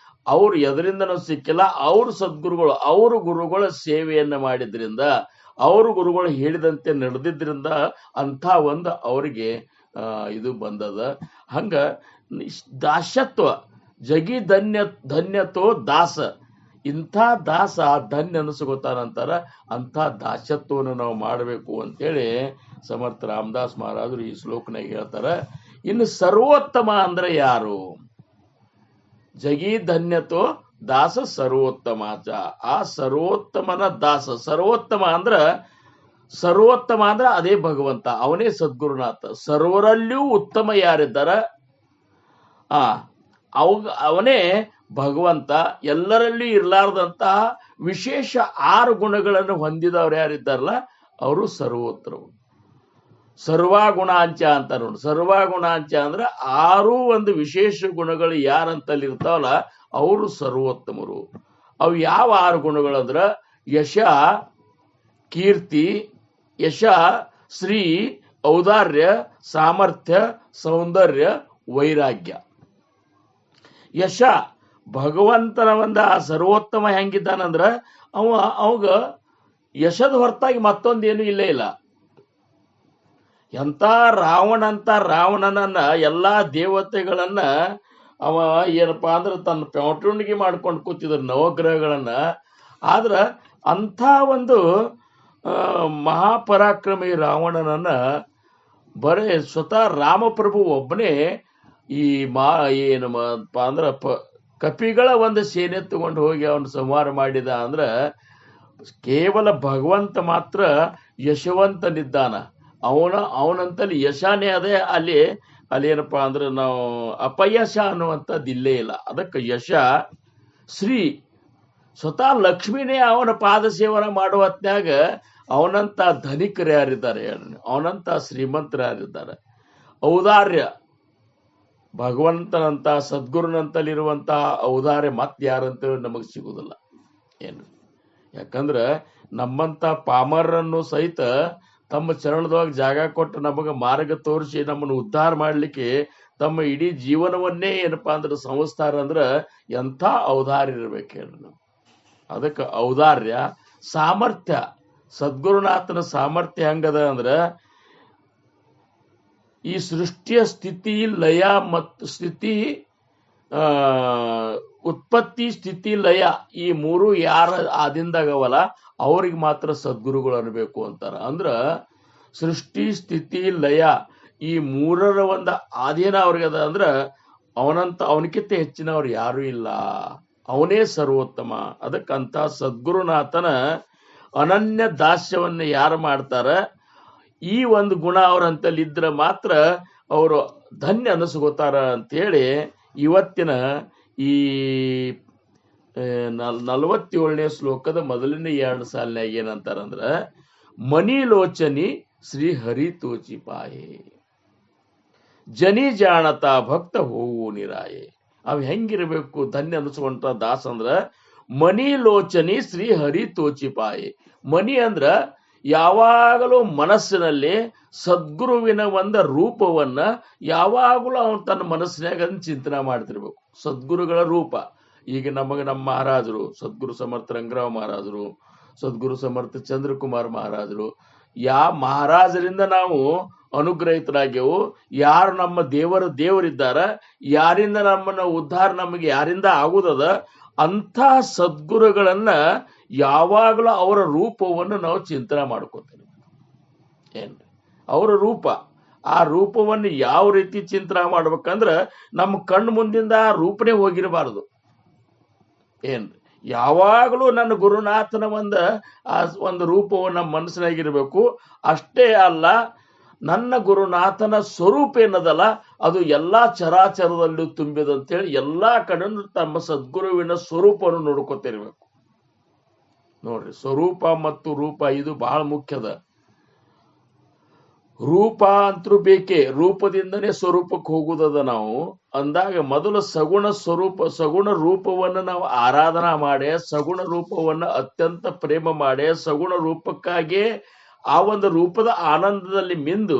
ಅವ್ರು ಎದರಿಂದನೂ ಸಿಕ್ಕಿಲ್ಲ. ಅವ್ರ ಸದ್ಗುರುಗಳು ಅವ್ರ ಗುರುಗಳ ಸೇವೆಯನ್ನ ಮಾಡಿದ್ರಿಂದ, ಅವ್ರ ಗುರುಗಳು ಹೇಳಿದಂತೆ ನಡೆದಿದ್ರಿಂದ ಅಂಥ ಒಂದು ಅವರಿಗೆ ಇದು ಬಂದದ. ಹಂಗ ದಾಸತ್ವ ಜಗಿ ಧನ್ಯತೋ ದಾಸ, ಇಂಥ ದಾಸ ಧನ್ಯ ಅನಿಸ್ಕೋತಾರಂತಾರ. ಅಂಥ ದಾಸತ್ವವನ್ನು ನಾವು ಮಾಡಬೇಕು ಅಂತೇಳಿ ಸಮರ್ಥ ರಾಮದಾಸ್ ಮಹಾರಾಜರು ಈ ಶ್ಲೋಕನಾಗ ಹೇಳ್ತಾರ. ಇನ್ನು ಸರ್ವೋತ್ತಮ ಅಂದ್ರೆ ಯಾರು? ಜಗಿ ಧನ್ಯತೋ ದಾಸ ಸರ್ವೋತ್ತಮಾಚ, ಆ ಸರ್ವೋತ್ತಮನ ದಾಸ. ಸರ್ವೋತ್ತಮ ಅಂದ್ರ ಅದೇ ಭಗವಂತ, ಅವನೇ ಸದ್ಗುರುನಾಥ. ಸರ್ವರಲ್ಲಿಯೂ ಉತ್ತಮ ಯಾರಿದ್ದಾರ? ಅವನೇ ಭಗವಂತ. ಎಲ್ಲರಲ್ಲಿ ಇರಲಾರ್ದಂತಹ ವಿಶೇಷ 6 ಗುಣಗಳನ್ನು ಹೊಂದಿದವ್ರು ಯಾರಿದ್ದಾರಲ್ಲ ಅವರು ಸರ್ವೋತ್ತರರು. ಸರ್ವಾಗುಣಾಂಚ ಅಂತ ನೋಡಿ. ಸರ್ವಾಗುಣಾಂಚ ಅಂದ್ರೆ 6 ಒಂದು ವಿಶೇಷ ಗುಣಗಳು ಯಾರಂತಲ್ಲಿ ಇರ್ತಾವಲ್ಲ ಅವರು ಸರ್ವೋತ್ತಮರು. ಅವು ಯಾವ 6 ಗುಣಗಳು ಅಂದ್ರ ಯಶ, ಕೀರ್ತಿ, ಯಶ, ಶ್ರೀ, ಔದಾರ್ಯ, ಸಾಮರ್ಥ್ಯ, ಸೌಂದರ್ಯ, ವೈರಾಗ್ಯ. ಯಶ ಭಗವಂತನ ಒಂದು ಆ ಸರ್ವೋತ್ತಮ ಹೆಂಗಿದ್ದಾನಂದ್ರ ಅವಾಗ ಯಶದ ಹೊರತಾಗಿ ಮತ್ತೊಂದೇನು ಇಲ್ಲೇ ಇಲ್ಲ. ಎಂತ ರಾವಣನನ್ನ ಎಲ್ಲಾ ದೇವತೆಗಳನ್ನ ಅವ ಏನಪ್ಪಾ ಅಂದ್ರೆ ತನ್ನ ಪೆವಟುಣಿಗೆ ಮಾಡ್ಕೊಂಡು ಕೂತಿದ್ರು ನವಗ್ರಹಗಳನ್ನ. ಆದ್ರ ಅಂಥ ಒಂದು ಮಹಾಪರಾಕ್ರಮಿ ರಾವಣನನ್ನ ಬರೇ ಸ್ವತಃ ರಾಮಪ್ರಭು ಒಬ್ಬನೇ ಈ ಏನಪ್ಪ ಅಂದ್ರ ಕಪಿಗಳ ಒಂದು ಸೇನೆ ತಗೊಂಡು ಹೋಗಿ ಅವನು ಸಂಹಾರ ಮಾಡಿದ ಅಂದ್ರ ಕೇವಲ ಭಗವಂತ ಮಾತ್ರ ಯಶವಂತನಿದ್ದಾನ. ಅವನಂತಲ್ಲಿ ಯಶನೇ ಅದೇ. ಅಲ್ಲಿ ಏನಪ್ಪಾ ಅಂದ್ರೆ ನಾವು ಅಪಯಶ ಅನ್ನುವಂಥದ್ದು ಇಲ್ಲೇ ಇಲ್ಲ. ಅದಕ್ಕೆ ಯಶ, ಶ್ರೀ, ಸ್ವತಃ ಲಕ್ಷ್ಮಿನೇ ಅವನ ಪಾದ ಸೇವನ ಮಾಡುವ ಹೊತ್ನ್ಯಾಗ ಅವನಂತ ಧನಿಕರು ಯಾರಿದ್ದಾರೆ, ಅವನಂತ ಶ್ರೀಮಂತರು ಯಾರಿದ್ದಾರೆ. ಔದಾರ್ಯ, ಭಗವಂತನಂತ ಸದ್ಗುರುನಂತಲ್ಲಿರುವಂತಹ ಔದಾರ್ಯ ಮತ್ ಯಾರಂತ ನಮಗ್ ಸಿಗುದಿಲ್ಲ. ಏನು ಯಾಕಂದ್ರ ನಮ್ಮಂತ ಪಾಮರನ್ನು ಸಹಿತ ತಮ್ಮ ಚರಣದೊಳಗೆ ಜಾಗ ಕೊಟ್ಟು ನಮಗ ಮಾರ್ಗ ತೋರಿಸಿ ನಮ್ಮನ್ನು ಉದ್ಧಾರ ಮಾಡ್ಲಿಕ್ಕೆ ತಮ್ಮ ಇಡೀ ಜೀವನವನ್ನೇ ಏನಪ್ಪಾ ಅಂದ್ರೆ ಸಂವಸ್ತಾರ ಅಂದ್ರ ಎಂಥ ಔದಾರ್ಯ ಇರ್ಬೇಕು ಹೇಳ್ರಿ ನಾವು. ಅದಕ್ಕೆ ಔದಾರ್ಯ, ಸಾಮರ್ಥ್ಯ. ಸದ್ಗುರುನಾಥನ ಸಾಮರ್ಥ್ಯ ಹೆಂಗದ ಅಂದ್ರ ಈ ಸೃಷ್ಟಿಯ ಸ್ಥಿತಿ, ಲಯ ಮತ್ತು ಸ್ಥಿತಿ, ಉತ್ಪತ್ತಿ, ಸ್ಥಿತಿ, ಲಯ ಈ 3 ಯಾರ ಆದಿಂದಾಗವಲ್ಲ ಅವ್ರಿಗೆ ಮಾತ್ರ ಸದ್ಗುರುಗಳು ಅನ್ಬೇಕು ಅಂತಾರ. ಅಂದ್ರ ಸೃಷ್ಟಿ, ಸ್ಥಿತಿ, ಲಯ ಈ 3ರ ಒಂದು ಆಧೀನ ಅವ್ರಿಗದ. ಅಂದ್ರ ಅವನಕ್ಕಿಂತ ಹೆಚ್ಚಿನವ್ರು ಯಾರು ಇಲ್ಲ, ಅವನೇ ಸರ್ವೋತ್ತಮ. ಅದಕ್ಕಂತ ಸದ್ಗುರುನಾಥನ ಅನನ್ಯ ದಾಸ್ಯವನ್ನ ಯಾರು ಮಾಡ್ತಾರ, ಈ ಒಂದು ಗುಣ ಅವ್ರಂತಲ್ಲಿ ಇದ್ರೆ ಮಾತ್ರ ಅವರು ಧನ್ಯ ಅನಿಸ್ಕೋತಾರ ಅಂತೇಳಿ ಇವತ್ತಿನ ಈ 47ನೇ ಶ್ಲೋಕದ ಮೊದಲನೇ 2 ಸಾಲಿನಾಗ ಏನಂತಾರಂದ್ರ ಮನಿಲೋಚನಿ ಶ್ರೀ ಹರಿ ತೋಚಿ ಪಾಯೆ ಜನಿ ಜಾಣತ ಭಕ್ತ ಹೋವು ನಿರಾಯೆ. ಅವ್ ಹೆಂಗಿರ್ಬೇಕು ಧನ್ಯ ಅನಿಸ್ಕೊಂತ ದಾಸ್ ಅಂದ್ರ ಮನಿಲೋಚನಿ ಶ್ರೀ ಹರಿ ತೋಚಿ ಪಾಯೆ. ಮನಿ ಅಂದ್ರ ಯಾವಾಗಲೂ ಮನಸ್ಸಿನಲ್ಲಿ ಸದ್ಗುರುವಿನ ಒಂದು ರೂಪವನ್ನ ಯಾವಾಗಲೂ ಅವನು ತನ್ನ ಮನಸ್ಸಿನಾಗ ಚಿಂತನೆ ಮಾಡ್ತಿರ್ಬೇಕು. ಸದ್ಗುರುಗಳ ರೂಪ ಈಗ ನಮ್ಮ ಮಹಾರಾಜರು, ಸದ್ಗುರು ಸಮರ್ಥ ರಂಗರಾವ್ ಮಹಾರಾಜರು, ಸದ್ಗುರು ಸಮರ್ಥ ಚಂದ್ರಕುಮಾರ್ ಮಹಾರಾಜರು, ಮಹಾರಾಜರಿಂದ ನಾವು ಅನುಗ್ರಹಿತರಾಗ್ಯವು. ಯಾರು ನಮ್ಮ ದೇವರಿದ್ದಾರ, ಯಾರಿಂದ ನಮ್ಮನ್ನ ಉದ್ಧಾರ ನಮಗೆ ಯಾರಿಂದ ಆಗುದದ ಅಂಥ ಸದ್ಗುರುಗಳನ್ನ ಯಾವಾಗಲೂ ಅವರ ರೂಪವನ್ನು ನಾವು ಚಿಂತನೆ ಮಾಡ್ಕೋತೇವೆ. ಏನ್ರಿ ಅವರ ರೂಪ, ಆ ರೂಪವನ್ನು ಯಾವ ರೀತಿ ಚಿಂತನೆ ಮಾಡ್ಬೇಕಂದ್ರ ನಮ್ಮ ಕಣ್ಣು ಮುಂದಿಂದ ಆ ರೂಪನೇ ಹೋಗಿರಬಾರದು. ಏನ್ರಿ ಯಾವಾಗಲೂ ನನ್ನ ಗುರುನಾಥನ ಒಂದು ರೂಪವನ್ನು ನಮ್ಮ ಮನಸ್ಸಿನಾಗಿರ್ಬೇಕು. ಅಷ್ಟೇ ಅಲ್ಲ, ನನ್ನ ಗುರುನಾಥನ ಸ್ವರೂಪ ಏನದಲ್ಲ ಅದು ಎಲ್ಲಾ ಚರಾಚರದಲ್ಲೂ ತುಂಬಿದಂತೇಳಿ ಎಲ್ಲಾ ಕಡೆ ತಮ್ಮ ಸದ್ಗುರುವಿನ ಸ್ವರೂಪವನ್ನು ನೋಡ್ಕೊತಿರ್ಬೇಕು. ನೋಡ್ರಿ, ಸ್ವರೂಪ ಮತ್ತು ರೂಪ ಇದು ಬಹಳ ಮುಖ್ಯದ. ರೂಪ ಅಂತೂ ಬೇಕೇ, ರೂಪದಿಂದನೇ ಸ್ವರೂಪಕ್ಕೆ ಹೋಗುದದ. ನಾವು ಅಂದಾಗ ಮೊದಲು ಸಗುಣ ರೂಪವನ್ನು ನಾವು ಆರಾಧನಾ ಮಾಡಿ, ಸಗುಣ ರೂಪವನ್ನು ಅತ್ಯಂತ ಪ್ರೇಮ ಮಾಡಿ, ಸಗುಣ ರೂಪಕ್ಕಾಗಿ ಆ ಒಂದು ರೂಪದ ಆನಂದದಲ್ಲಿ ಮಿಂದು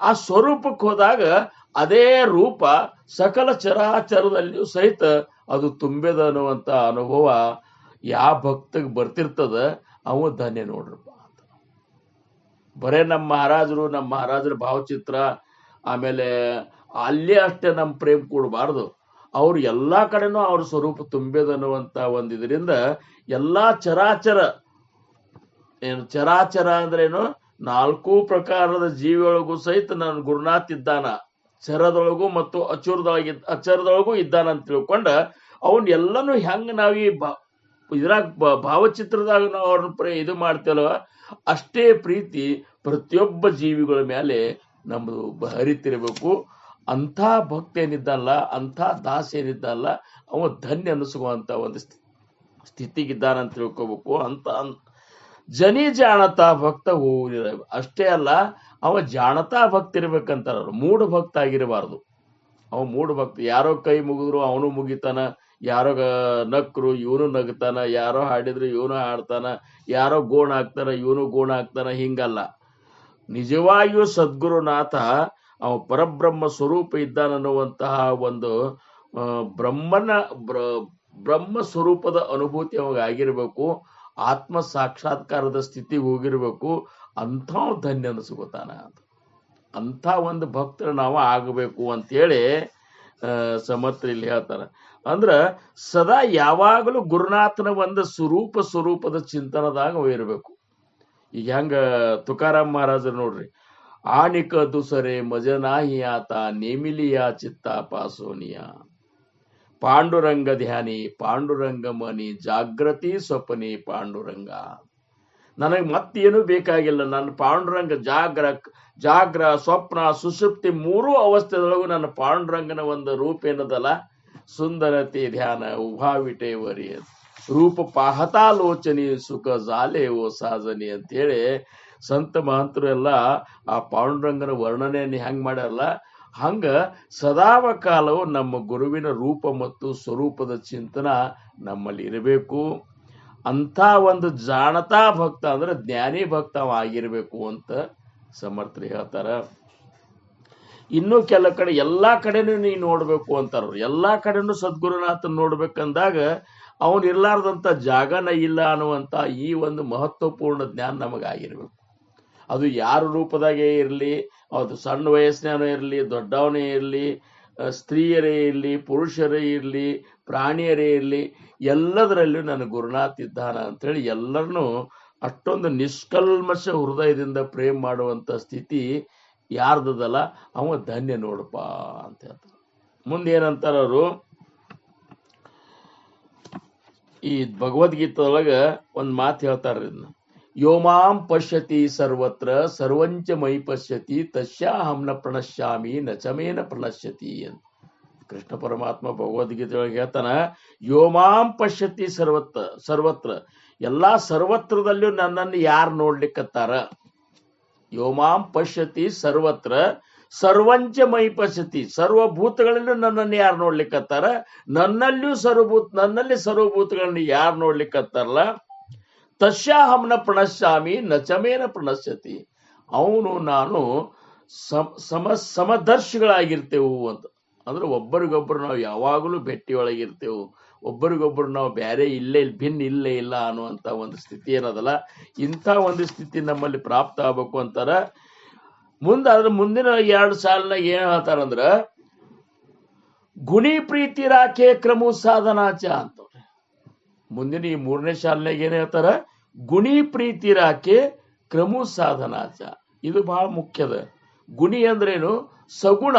ಆ ಸ್ವರೂಪಕ್ಕೆ ಹೋದಾಗ ಅದೇ ರೂಪ ಸಕಲ ಚರಾಚರದಲ್ಲಿಯೂ ಸಹಿತ ಅದು ತುಂಬಿದ ಅನ್ನುವಂತ ಅನುಭವ ಯಾವ ಭಕ್ತಗೆ ಬರ್ತಿರ್ತದ ಅವ ಧನ್ಯ ನೋಡ್ರಪ್ಪ ಅಂತ. ಬರೇ ನಮ್ಮ ಮಹಾರಾಜರ ಭಾವಚಿತ್ರ ಆಮೇಲೆ ಅಲ್ಲೇ ಅಷ್ಟೇ ನಮ್ಮ ಪ್ರೇಮ ಕೊಡಬಾರ್ದು. ಅವ್ರು ಎಲ್ಲಾ ಕಡೆನೂ ಅವ್ರ ಸ್ವರೂಪ ತುಂಬಿದ ಅನ್ನುವಂತ ಒಂದಿದ್ರಿಂದ ಎಲ್ಲಾ ಚರಾಚರ ಅಂದ್ರೇನು, 4 ಪ್ರಕಾರದ ಜೀವಿಯೊಳಗೂ ಸಹಿತ ನನ್ನ ಗುರುನಾಥ್ ಇದ್ದಾನ, ಚರದೊಳಗೂ ಮತ್ತು ಅಚರದೊಳಗೂ ಇದ್ದಾನ ಅಂತ ತಿಳ್ಕೊಂಡ ಅವನ್ ಎಲ್ಲಾನು ಹೆಂಗ ನಾವ್ ಈ ಇದ್ರಾಗ ಭಾವಚಿತ್ರದಾಗ ನಾವು ಅವ್ರನ್ನ ಇದು ಮಾಡ್ತೇವಲ್ಲ ಅಷ್ಟೇ ಪ್ರೀತಿ ಪ್ರತಿಯೊಬ್ಬ ಜೀವಿಗಳ ಮೇಲೆ ನಮ್ದು ಹರಿತಿರ್ಬೇಕು. ಅಂಥ ಭಕ್ತ ಏನಿದ್ದಲ್ಲ, ಅಂಥ ದಾಸ ಏನಿದ್ದಲ್ಲ, ಅವ ಧನ್ಯ ಅನಿಸುವಂತ ಒಂದು ಸ್ಥಿತಿಗಿದ್ದಾನಂತ ತಿಳ್ಕೊಬೇಕು. ಅಂತ ಜನಿ ಜಾಣತಾ ಭಕ್ತ ಹೋಗಿರ ಅಷ್ಟೇ ಅಲ್ಲ, ಅವ ಜಾಣತಾ ಭಕ್ತ ಇರ್ಬೇಕಂತಾರ. ಮೂಢ ಭಕ್ತ ಆಗಿರಬಾರ್ದು. ಅವ ಮೂಢ ಭಕ್ತ. ಯಾರೋ ಕೈ ಮುಗಿದ್ರು ಅವನು ಮುಗಿತಾನ, ಯಾರೋ ನಕ್ರು ಇವನು ನಗ್ತಾನ, ಯಾರೋ ಹಾಡಿದ್ರು ಇವನು ಹಾಡ್ತಾನ, ಯಾರೋ ಗೋಣ ಹಾಕ್ತಾನ ಇವನು ಗೋಣ ಹಾಕ್ತಾನ. ಹಿಂಗಲ್ಲ. ನಿಜವಾಗಿಯೂ ಸದ್ಗುರುನಾಥ ಅವ ಪರಬ್ರಹ್ಮ ಸ್ವರೂಪ ಇದ್ದಾನನ್ನುವಂತಹ ಒಂದು ಬ್ರಹ್ಮ ಸ್ವರೂಪದ ಅನುಭೂತಿ ಅವಾಗ ಆಗಿರ್ಬೇಕು. ಆತ್ಮ ಸಾಕ್ಷಾತ್ಕಾರದ ಸ್ಥಿತಿಗೆ ಹೋಗಿರ್ಬೇಕು. ಅಂಥ ಧನ್ಯ ಅನಿಸ್ಕೋತಾನ. ಅಂಥ ಒಂದು ಭಕ್ತರು ನಾವು ಆಗಬೇಕು ಅಂತೇಳಿ ಸಮರ್ಥ ಇಲ್ಲಿ ಹೇಳ್ತಾರ. ಅಂದ್ರ ಸದಾ ಯಾವಾಗಲೂ ಗುರುನಾಥನ ಒಂದು ಸ್ವರೂಪದ ಚಿಂತನದಾಗ ಇರಬೇಕು. ಈಗ ಹೆಂಗ ತುಕಾರಾಮ್ ಮಹಾರಾಜರು ನೋಡ್ರಿ, ಆನಿಕ ದುಸರೆ ಮಜನಾಹಿ ಆತ ನೇಮಿಲಿಯ ಚಿತ್ತ ಪಾಸೋನಿಯ ಪಾಂಡುರಂಗ ಧ್ಯಾನಿ ಪಾಂಡುರಂಗ ಮನಿ ಜಾಗೃತಿ ಸ್ವಪ್ನಿ ಪಾಂಡುರಂಗ. ನನಗೆ ಮತ್ತೇನು ಬೇಕಾಗಿಲ್ಲ. ನನ್ನ ಪಾಂಡುರಂಗ ಜಾಗ್ರ ಸ್ವಪ್ನ ಸುಷುಪ್ತಿ ಮೂರೂ ಅವಸ್ಥೆದೊಳಗೂ ನನ್ನ ಪಾಂಡುರಂಗನ ಒಂದು ರೂಪ ಏನದಲ್ಲ, ಸುಂದರತೆ ಧ್ಯಾನ ಉಭಾವಿಟೇವರಿ ರೂಪ ಪಾಹತಾಲೋಚನಿ ಸುಖ ಜಾಲೆ ಓ ಸಾಜನಿ ಅಂತೇಳಿ ಸಂತ ಮಹಂತರು ಎಲ್ಲ ಆ ಪಾಂಡುರಂಗನ ವರ್ಣನೆಯನ್ನು ಹೆಂಗ್ ಮಾಡ್ಯಾರಲ್ಲ, ಹಂಗ ಸದಾವ ಕಾಲವು ನಮ್ಮ ಗುರುವಿನ ರೂಪ ಮತ್ತು ಸ್ವರೂಪದ ಚಿಂತನ ನಮ್ಮಲ್ಲಿ ಇರಬೇಕು. ಅಂಥ ಒಂದು ಜಾಣತಾ ಭಕ್ತ ಅಂದ್ರೆ ಜ್ಞಾನಿ ಭಕ್ತ ಆಗಿರ್ಬೇಕು ಅಂತ ಸಮರ್ಥರು ಹೇಳ್ತಾರ. ಇನ್ನು ಕೆಲ ಕಡೆ ಎಲ್ಲಾ ಕಡೆನೂ ನೀ ನೋಡ್ಬೇಕು ಅಂತಾರ. ಎಲ್ಲಾ ಕಡೆನೂ ಸದ್ಗುರುನಾಥನ್ ನೋಡ್ಬೇಕಂದಾಗ ಅವನ್ ಇರ್ಲಾರ್ದಂತ ಜಾಗನ ಇಲ್ಲ ಅನ್ನುವಂತ ಈ ಒಂದು ಮಹತ್ವಪೂರ್ಣ ಜ್ಞಾನ ನಮಗಾಗಿರ್ಬೇಕು. ಅದು ಯಾರ ರೂಪದಾಗೇ ಇರಲಿ, ಅದು ಸಣ್ಣ ವಯಸ್ಸಿನವನೇ ಇರಲಿ, ದೊಡ್ಡವನೇ ಇರಲಿ, ಸ್ತ್ರೀಯರೇ ಇರಲಿ, ಪುರುಷರೇ ಇರಲಿ, ಪ್ರಾಣಿಯರೇ ಇರಲಿ, ಎಲ್ಲದರಲ್ಲೂ ನನ್ನ ಗುರುನಾಥ್ ಇದ್ದಾನ ಅಂತೇಳಿ ಎಲ್ಲರನ್ನೂ ಅಷ್ಟೊಂದು ನಿಷ್ಕಲ್ಮಶ ಹೃದಯದಿಂದ ಪ್ರೇಮ ಮಾಡುವಂತ ಸ್ಥಿತಿ ಯಾರ್ದದಲ್ಲ ಅವ ಧನ್ಯ ನೋಡಪ್ಪ ಅಂತ ಹೇಳ್ತಾರೆ. ಮುಂದೆ ಏನಂತಾರ ಅವರು, ಈ ಭಗವದ್ಗೀತದೊಳಗ ಒಂದ್ ಮಾತು ಹೇಳ್ತಾರ, ಇದನ್ನ ಯೋಮಾಂ ಪಶ್ಯತಿ ಸರ್ವತ್ರ ಸರ್ವಂಚ ಮೈ ಪಶ್ಯತಿ ತಸ್ಯಾಹಂ ನ ಪ್ರಣಶ್ಯಾಮಿ ನಚಮೇನ ಪ್ರಣಶ್ಯತಿ ಅಂತ ಕೃಷ್ಣ ಪರಮಾತ್ಮ ಭಗವದ್ಗೀತೆಯೊಳಗೆ ಹೇಳ್ತಾನ. ಯೋಮಾಂ ಪಶ್ಯತಿ ಸರ್ವತ್ರ ಎಲ್ಲಾ ಸರ್ವತ್ರದಲ್ಲೂ ನನ್ನನ್ನು ಯಾರು ನೋಡ್ಲಿಕ್ಕತ್ತಾರ. ಯೋಮಾಂ ಪಶ್ಯತಿ ಸರ್ವತ್ರ ಸರ್ವಂಚ ಮೈ ಪಶ್ಯತಿ, ಸರ್ವಭೂತಗಳಲ್ಲೂ ನನ್ನನ್ನು ಯಾರು ನೋಡ್ಲಿಕ್ಕತ್ತಾರ, ನನ್ನಲ್ಲಿ ಸರ್ವಭೂತಗಳನ್ನ ಯಾರು ನೋಡ್ಲಿಕ್ಕತ್ತಾರಲ್ಲ, ತಸ್ಯಾಹಂನ ಪ್ರಣಶ್ಯಾಮಿ ನಚಮೇನ ಪ್ರಣಶ್ಯತಿ, ಅವನು ನಾನು ಸಮದರ್ಶಿಗಳಾಗಿರ್ತೇವು ಅಂತ. ಅಂದ್ರೆ ಒಬ್ಬರಿಗೊಬ್ಬರು ನಾವು ಯಾವಾಗಲೂ ಭೇಟಿಯೊಳಗಿರ್ತೇವೆ, ಒಬ್ಬರಿಗೊಬ್ಬರು ನಾವು ಬೇರೆ ಇಲ್ಲೇ ಇಲ್ಲ ಅನ್ನುವಂತ ಒಂದು ಸ್ಥಿತಿ ಏನದಲ್ಲ, ಇಂಥ ಒಂದು ಸ್ಥಿತಿ ನಮ್ಮಲ್ಲಿ ಪ್ರಾಪ್ತ ಆಗ್ಬೇಕು ಅಂತಾರ. ಅದ್ರ ಮುಂದಿನ 2 ಸಾಲಿನಾಗ ಏನ್ ಹೇಳ್ತಾರಂದ್ರ, ಗುಣಿ ಪ್ರೀತಿ ರಾಖೆ ಕ್ರಮು ಸಾಧನಾಚ ಅಂತವ್ರೆ. ಮುಂದಿನ ಈ 3ನೇ ಸಾಲಿನಾಗ ಏನ್ ಹೇಳ್ತಾರ, ಗುಣಿ ಪ್ರೀತಿ ರಾಖೆ ಕ್ರಮು ಸಾಧನಾಚ. ಇದು ಬಹಳ ಮುಖ್ಯದ. ಗುಣಿ ಅಂದ್ರೇನು? ಸಗುಣ.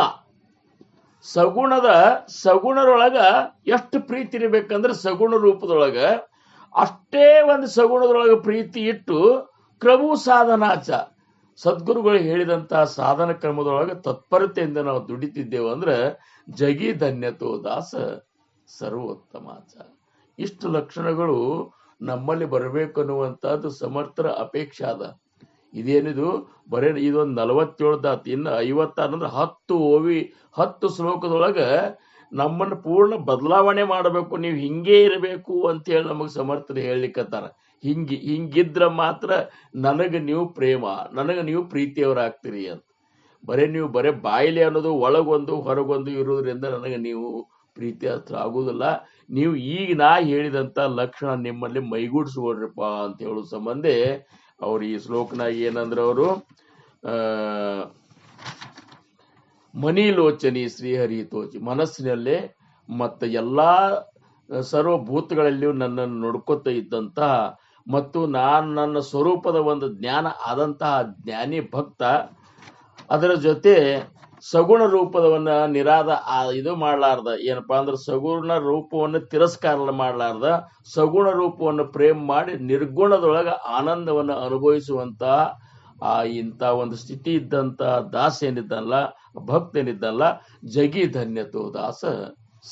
ಸಗುಣದೊಳಗ ಎಷ್ಟು ಪ್ರೀತಿ ಇರ್ಬೇಕಂದ್ರೆ ಸಗುಣ ರೂಪದೊಳಗ ಅಷ್ಟೇ ಒಂದು ಸಗುಣದೊಳಗ ಪ್ರೀತಿ ಇಟ್ಟು ಕ್ರಮು ಸಾಧನಾಚ, ಸದ್ಗುರುಗಳು ಹೇಳಿದಂತಹ ಸಾಧನ ಕ್ರಮದೊಳಗ ತತ್ಪರತೆಯಿಂದ ನಾವು ದುಡಿತಿದ್ದೇವೆ ಅಂದ್ರೆ ಜಗಿ ಧನ್ಯತೋ ದಾಸ ಸರ್ವೋತ್ತಮಾಚ. ಇಷ್ಟು ಲಕ್ಷಣಗಳು ನಮ್ಮಲ್ಲಿ ಬರಬೇಕು ಅನ್ನುವಂಥದ್ದು ಸಮರ್ಥರ ಅಪೇಕ್ಷೆ ಅದ. ಇದೇನಿದು ಬರೇ ಇದೊಂದು 47 ದಾತಿ, ಇನ್ನು 56 ಅಂದ್ರೆ 10 ಶ್ಲೋಕದೊಳಗ ನಮ್ಮನ್ನು ಪೂರ್ಣ ಬದಲಾವಣೆ ಮಾಡಬೇಕು, ನೀವು ಹಿಂಗೇ ಇರಬೇಕು ಅಂತೇಳಿ ನಮಗೆ ಸಮರ್ಥರು ಹೇಳಲಿಕ್ಕತ್ತಾರ. ಹಿಂಗಿದ್ರ ಮಾತ್ರ ನನಗೆ ನೀವು ಪ್ರೇಮ, ನನಗೆ ನೀವು ಪ್ರೀತಿಯವರಾಗ್ತೀರಿ ಅಂತ. ನೀವು ಬರೇ ಬಾಯಿಲೆ ಅನ್ನೋದು ಒಳಗೊಂದು ಹೊರಗೊಂದು ಇರೋದ್ರಿಂದ ನನಗೆ ನೀವು ಪ್ರೀತಿಯಸ್ತ್ರ ಆಗುವುದಿಲ್ಲ. ನೀವು ಈಗ ನಾ ಹೇಳಿದಂತ ಲಕ್ಷಣ ನಿಮ್ಮಲ್ಲಿ ಮೈಗೂಡಿಸ್ಕೊಡ್ರಪ್ಪ ಅಂತ ಹೇಳೋ ಸಂಬಂಧ ಅವ್ರು ಈ ಶ್ಲೋಕನಾಗ ಏನಂದ್ರೆ ಅವರು ಮನಿಲೋಚನಿ ಶ್ರೀಹರಿ ತೋಚಿ, ಮನಸ್ಸಿನಲ್ಲೇ ಮತ್ತು ಎಲ್ಲಾ ಸರ್ವಭೂತಗಳಲ್ಲಿಯೂ ನನ್ನನ್ನು ನೋಡ್ಕೊತ ಇದ್ದಂತ ಮತ್ತು ನನ್ನ ಸ್ವರೂಪದ ಒಂದು ಜ್ಞಾನ ಆದಂತಹ ಜ್ಞಾನಿ ಭಕ್ತ, ಅದರ ಜೊತೆ ಸಗುಣ ರೂಪದವನ್ನ ಇದು ಮಾಡ್ಲಾರ್ದ, ಏನಪ್ಪಾ ಅಂದ್ರೆ ಸಗುಣ ರೂಪವನ್ನು ತಿರಸ್ಕಾರ ಮಾಡ್ಲಾರ್ದ, ಸಗುಣ ರೂಪವನ್ನು ಪ್ರೇಮ ಮಾಡಿ ನಿರ್ಗುಣದೊಳಗ ಆನಂದವನ್ನು ಅನುಭವಿಸುವಂತ ಆ ಇಂಥ ಒಂದು ಸ್ಥಿತಿ ಇದ್ದಂತ ದಾಸ ಏನಿದ್ದಲ್ಲ, ಭಕ್ತ ಏನಿದ್ದಲ್ಲ, ಜಗಿ ಧನ್ಯತೋ ದಾಸ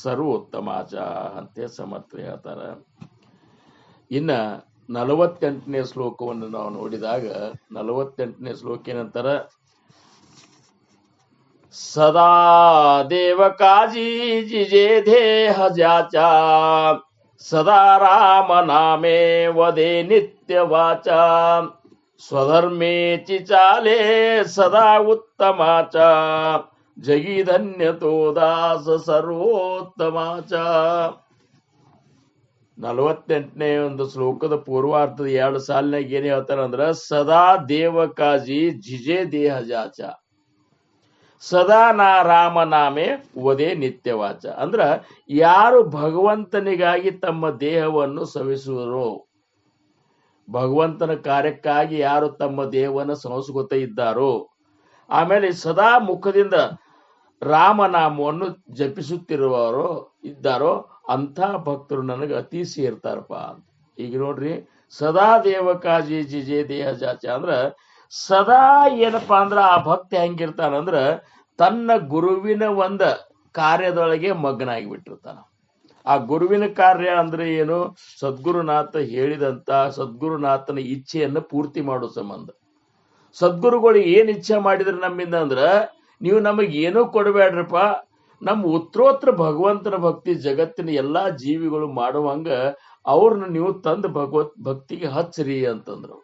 ಸರ್ವೋತ್ತಮಾಚ ಅಂತ ಸಮರ್ಥ ಹೇಳ್ತಾರ. ಇನ್ನ 48ನೇ ಶ್ಲೋಕವನ್ನು ನಾವು ನೋಡಿದಾಗ 48ನೇ ಶ್ಲೋಕ ಏನಂತಾರ, ಸದಾ ದೇವ ಕಾಜಿ ಜಿಜೆ ದೇಹ ಜಾಚ ಸದಾ ರಾಮ ನಾಮೇ ವದೇ ನಿತ್ಯ ವಾಚ ಸ್ವಧರ್ಮೇ ಚಿಚಾಲೆ ಸದಾ ಉತ್ತಮಾಚ ಜಗಿ ಧನ್ಯತೋ ದಾಸ ಸರ್ವೋತ್ತಮಾಚ. 48ನೇ ಒಂದು ಶ್ಲೋಕದ ಪೂರ್ವಾರ್ಥದ 2 ಸಾಲಿನಾಗ ಏನ್ ಹೇಳ್ತಾರ ಅಂದ್ರ, ಸದಾ ದೇವ ಕಾಜಿ ಜಿಜೆ ದೇಹ ಜಾಚ ಸದಾ ನಾ ರಾಮ ನಾಮೇ ವದೇ ನಿತ್ಯವಾಚ. ಅಂದ್ರ ಯಾರು ಭಗವಂತನಿಗಾಗಿ ತಮ್ಮ ದೇಹವನ್ನು ಸವಿಸುವರೋ, ಭಗವಂತನ ಕಾರ್ಯಕ್ಕಾಗಿ ಯಾರು ತಮ್ಮ ದೇಹವನ್ನು ಸಂಸ್ಕೃತ ಇದ್ದಾರೋ, ಆಮೇಲೆ ಸದಾ ಮುಖದಿಂದ ರಾಮನಾಮವನ್ನು ಜಪಿಸುತ್ತಿರುವವರು ಇದ್ದಾರೋ ಅಂಥ ಭಕ್ತರು ನನಗೆ ಅತಿ ಸೇರ್ತಾರಪ್ಪ. ಈಗ ನೋಡ್ರಿ, ಸದಾ ದೇವಕಾಜಿ ಜಿಜೆ ದೇಹ ಜಾಚ ಅಂದ್ರ ಸದಾ ಏನಪ್ಪಾ ಅಂದ್ರ ಆ ಭಕ್ತ ಹೆಂಗಿರ್ತಾನಂದ್ರ ತನ್ನ ಗುರುವಿನ ಒಂದ ಕಾರ್ಯದೊಳಗೆ ಮಗ್ನಾಗಿ ಬಿಟ್ಟಿರ್ತಾನ. ಆ ಗುರುವಿನ ಕಾರ್ಯ ಅಂದ್ರೆ ಏನು? ಸದ್ಗುರುನಾಥ ಹೇಳಿದಂತ ಸದ್ಗುರುನಾಥನ ಇಚ್ಛೆಯನ್ನು ಪೂರ್ತಿ ಮಾಡೋ ಸಂಬಂಧ. ಸದ್ಗುರುಗಳು ಏನ್ ಇಚ್ಛೆ ಮಾಡಿದ್ರೆ ನಮ್ಮಿಂದ ಅಂದ್ರ, ನೀವು ನಮಗ್ ಏನೂ ಕೊಡಬೇಡ್ರಪ್ಪ, ನಮ್ಮ ಉತ್ತರೋತ್ತರ ಭಗವಂತನ ಭಕ್ತಿ ಜಗತ್ತಿನ ಎಲ್ಲಾ ಜೀವಿಗಳು ಮಾಡುವಂಗ ಅವ್ರನ್ನ ನೀವು ತಂದು ಭಗವತ್ ಭಕ್ತಿಗೆ ಹಚ್ಚ್ರಿ ಅಂತಂದ್ರು.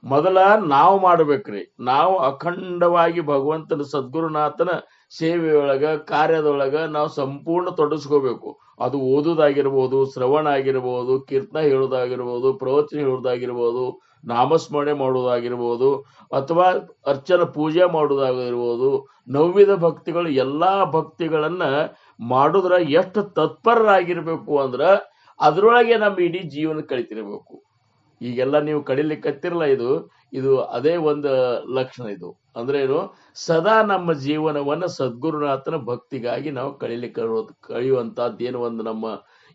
ಮೊದಲ ನಾವು ಮಾಡ್ಬೇಕ್ರಿ. ನಾವು ಅಖಂಡವಾಗಿ ಭಗವಂತನ ಸದ್ಗುರುನಾಥನ ಸೇವೆಯೊಳಗ ಕಾರ್ಯದೊಳಗ ನಾವು ಸಂಪೂರ್ಣ ತೊಡಗಿಸ್ಕೋಬೇಕು. ಅದು ಓದುದಾಗಿರ್ಬೋದು, ಶ್ರವಣ ಆಗಿರ್ಬೋದು, ಕೀರ್ತನ ಹೇಳೋದಾಗಿರ್ಬೋದು, ಪ್ರವಚನ ಹೇಳೋದಾಗಿರ್ಬೋದು, ನಾಮಸ್ಮರಣೆ ಮಾಡೋದಾಗಿರ್ಬೋದು, ಅಥವಾ ಅರ್ಚನ ಪೂಜೆ ಮಾಡೋದಾಗಿರ್ಬೋದು, ನವ್ಯದ ಭಕ್ತಿಗಳು ಎಲ್ಲಾ ಭಕ್ತಿಗಳನ್ನ ಮಾಡುದ್ರ ಎಷ್ಟು ತತ್ಪರರಾಗಿರ್ಬೇಕು ಅಂದ್ರ ಅದ್ರೊಳಗೆ ನಮ್ಮ ಇಡೀ ಜೀವನ ಕಳಿತಿರ್ಬೇಕು. ಈಗೆಲ್ಲ ನೀವು ಕಡಿಲಿಕ್ಕತ್ತಿರಲ್ಲ, ಇದು ಅದೇ ಒಂದು ಲಕ್ಷಣ. ಇದು ಅಂದ್ರೆ ಏನು? ಸದಾ ನಮ್ಮ ಜೀವನವನ್ನ ಸದ್ಗುರುನಾಥನ ಭಕ್ತಿಗಾಗಿ ನಾವು ಕಳೆಯುವಂತದ್ದೇನು ಒಂದು ನಮ್ಮ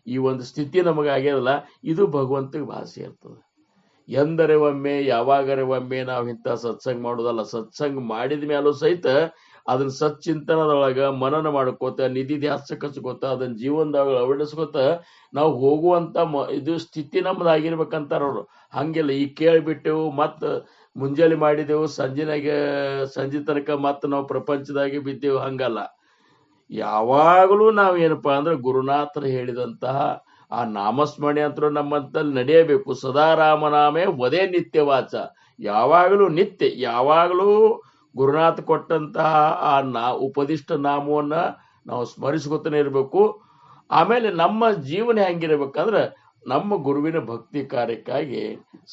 ಈ ಒಂದು ಸ್ಥಿತಿ ನಮಗಾಗ್ಯದಲ್ಲ, ಇದು ಭಗವಂತಗೆ ಭಾಷೆ ಇರ್ತದೆ. ಎಂದರೆ ಒಮ್ಮೆ ಯಾವಾಗರೆ ಒಮ್ಮೆ ನಾವು ಇಂಥ ಸತ್ಸಂಗ ಮಾಡೋದಲ್ಲ, ಸತ್ಸಂಗ ಮಾಡಿದ ಮೇಲೂ ಸಹಿತ ಅದನ್ನ ಸಚ್ಚಿಂತನದೊಳಗ ಮನನ ಮಾಡ್ಕೋತ, ನಿಧಿ ಧ್ಯಾಸ ಕಚ್ಕೋತ, ಅದನ್ನ ಜೀವನದಾಗ ಅಳವಡಿಸ್ಕೋತ ನಾವು ಹೋಗುವಂತ ಇದು ಸ್ಥಿತಿ ನಮ್ದಾಗಿರ್ಬೇಕಂತಾರ ಅವ್ರು. ಹಂಗಿಲ್ಲ, ಈಗ ಕೇಳಿಬಿಟ್ಟೆವು ಮತ್ತ ಮುಂಜಾನೆ ಮಾಡಿದೆವು, ಸಂಜೆ ತನಕ ಮತ್ತ ನಾವು ಪ್ರಪಂಚದಾಗೆ ಬಿದ್ದೆವು, ಹಂಗಲ್ಲ. ಯಾವಾಗಲೂ ನಾವ್ ಏನಪ್ಪಾ ಅಂದ್ರೆ ಗುರುನಾಥರು ಹೇಳಿದಂತಹ ಆ ನಾಮಸ್ಮರಣೆ ಅಂತ ನಮ್ಮಂತಲ್ಲಿ ನಡೆಯಬೇಕು. ಸದಾ ರಾಮನಾಮೇ ವದೇ ನಿತ್ಯವಾಚ, ಯಾವಾಗಲೂ ನಿತ್ಯ, ಯಾವಾಗಲೂ ಗುರುನಾಥ ಕೊಟ್ಟಂತಹ ಆ ಉಪದಿಷ್ಟ ನಾಮವನ್ನ ನಾವು ಸ್ಮರಿಸ್ಕೊತಾನೆ ಇರಬೇಕು. ಆಮೇಲೆ ನಮ್ಮ ಜೀವನ ಹೆಂಗಿರ್ಬೇಕಂದ್ರ ನಮ್ಮ ಗುರುವಿನ ಭಕ್ತಿ ಕಾರ್ಯಕ್ಕಾಗಿ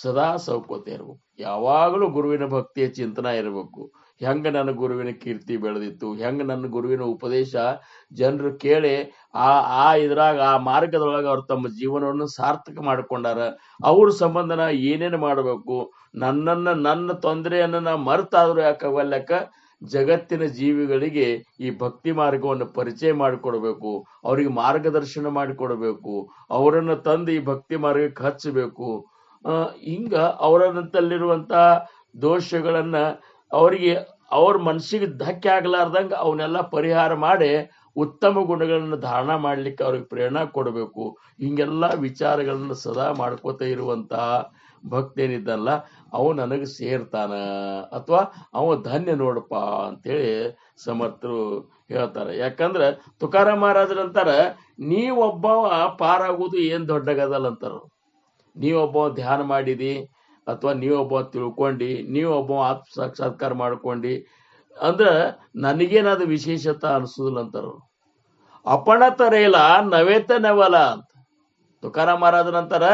ಸದಾ ಸೌಕೋತೆ ಇರ್ಬೇಕು. ಯಾವಾಗಲೂ ಗುರುವಿನ ಭಕ್ತಿಯ ಚಿಂತನ ಇರಬೇಕು. ಹೆಂಗ ನನ್ನ ಗುರುವಿನ ಕೀರ್ತಿ ಬೆಳೆದಿತ್ತು, ಹೆಂಗ ನನ್ನ ಗುರುವಿನ ಉಪದೇಶ ಜನರು ಕೇಳಿ ಆ ಇದ್ರಾಗ ಆ ಮಾರ್ಗದೊಳಗ ಅವ್ರು ತಮ್ಮ ಜೀವನವನ್ನು ಸಾರ್ಥಕ ಮಾಡಿಕೊಂಡಾರ, ಅವ್ರ ಸಂಬಂಧ ನಾ ಏನೇನು ಮಾಡಬೇಕು, ನನ್ನ ತೊಂದರೆಯನ್ನು ನಾ ಮರೆತಾದ್ರು ಯಾಕಾಗಲ್ಲಕ್ಕ ಜಗತ್ತಿನ ಜೀವಿಗಳಿಗೆ ಈ ಭಕ್ತಿ ಮಾರ್ಗವನ್ನು ಪರಿಚಯ ಮಾಡಿಕೊಡ್ಬೇಕು, ಅವ್ರಿಗೆ ಮಾರ್ಗದರ್ಶನ ಮಾಡಿಕೊಡ್ಬೇಕು, ಅವರನ್ನು ತಂದು ಈ ಭಕ್ತಿ ಮಾರ್ಗಕ್ಕೆ ಹಚ್ಚಬೇಕು. ಹಿಂಗ ಅವರಲ್ಲಿರುವಂತ ದೋಷಗಳನ್ನ ಅವರಿಗೆ ಅವ್ರ ಮನಸ್ಸಿಗೆ ಧಕ್ಕೆ ಆಗ್ಲಾರ್ದಂಗ ಅವನ್ನೆಲ್ಲ ಪರಿಹಾರ ಮಾಡಿ ಉತ್ತಮ ಗುಣಗಳನ್ನು ಧಾರಣ ಮಾಡ್ಲಿಕ್ಕೆ ಅವ್ರಿಗೆ ಪ್ರೇರಣಾ ಕೊಡಬೇಕು. ಹಿಂಗೆಲ್ಲ ವಿಚಾರಗಳನ್ನ ಸದಾ ಮಾಡ್ಕೋತ ಇರುವಂತಹ ಭಕ್ತ ಏನಿದ್ದಲ್ಲ ಅವ ನನಗೆ ಸೇರ್ತಾನ, ಅಥವಾ ಅವ ಧನ್ಯ ನೋಡಪ್ಪ ಅಂತೇಳಿ ಸಮರ್ಥರು ಹೇಳ್ತಾರೆ. ಯಾಕಂದ್ರ ತುಕಾರಾಮ್ ಮಹಾರಾಜರಂತಾರ, ನೀವೊಬ್ಬವ ಪಾರಾಗುವುದು ಏನ್ ದೊಡ್ಡಗದಲ್ಲ ಅಂತಾರ. ನೀವೊಬ್ಬ ಧ್ಯಾನ ಮಾಡಿದಿ, ಅಥವಾ ನೀವೊಬ್ಬ ತಿಳ್ಕೊಂಡಿ, ನೀವೊಬ್ಬ ಆತ್ಮ ಸಾಕ್ಷಾತ್ಕಾರ ಮಾಡ್ಕೊಂಡಿ ಅಂದ್ರ ನನಗೇನದು ವಿಶೇಷತ ಅನಿಸುದಿಲ್ಲ ಅಂತಾರ. ಅಪಣತರೇಲ ನವೇತ ನವಲ ಅಂತ ತುಕಾರಾಮ್ ಮಹಾರಾಜರಂತಾರ,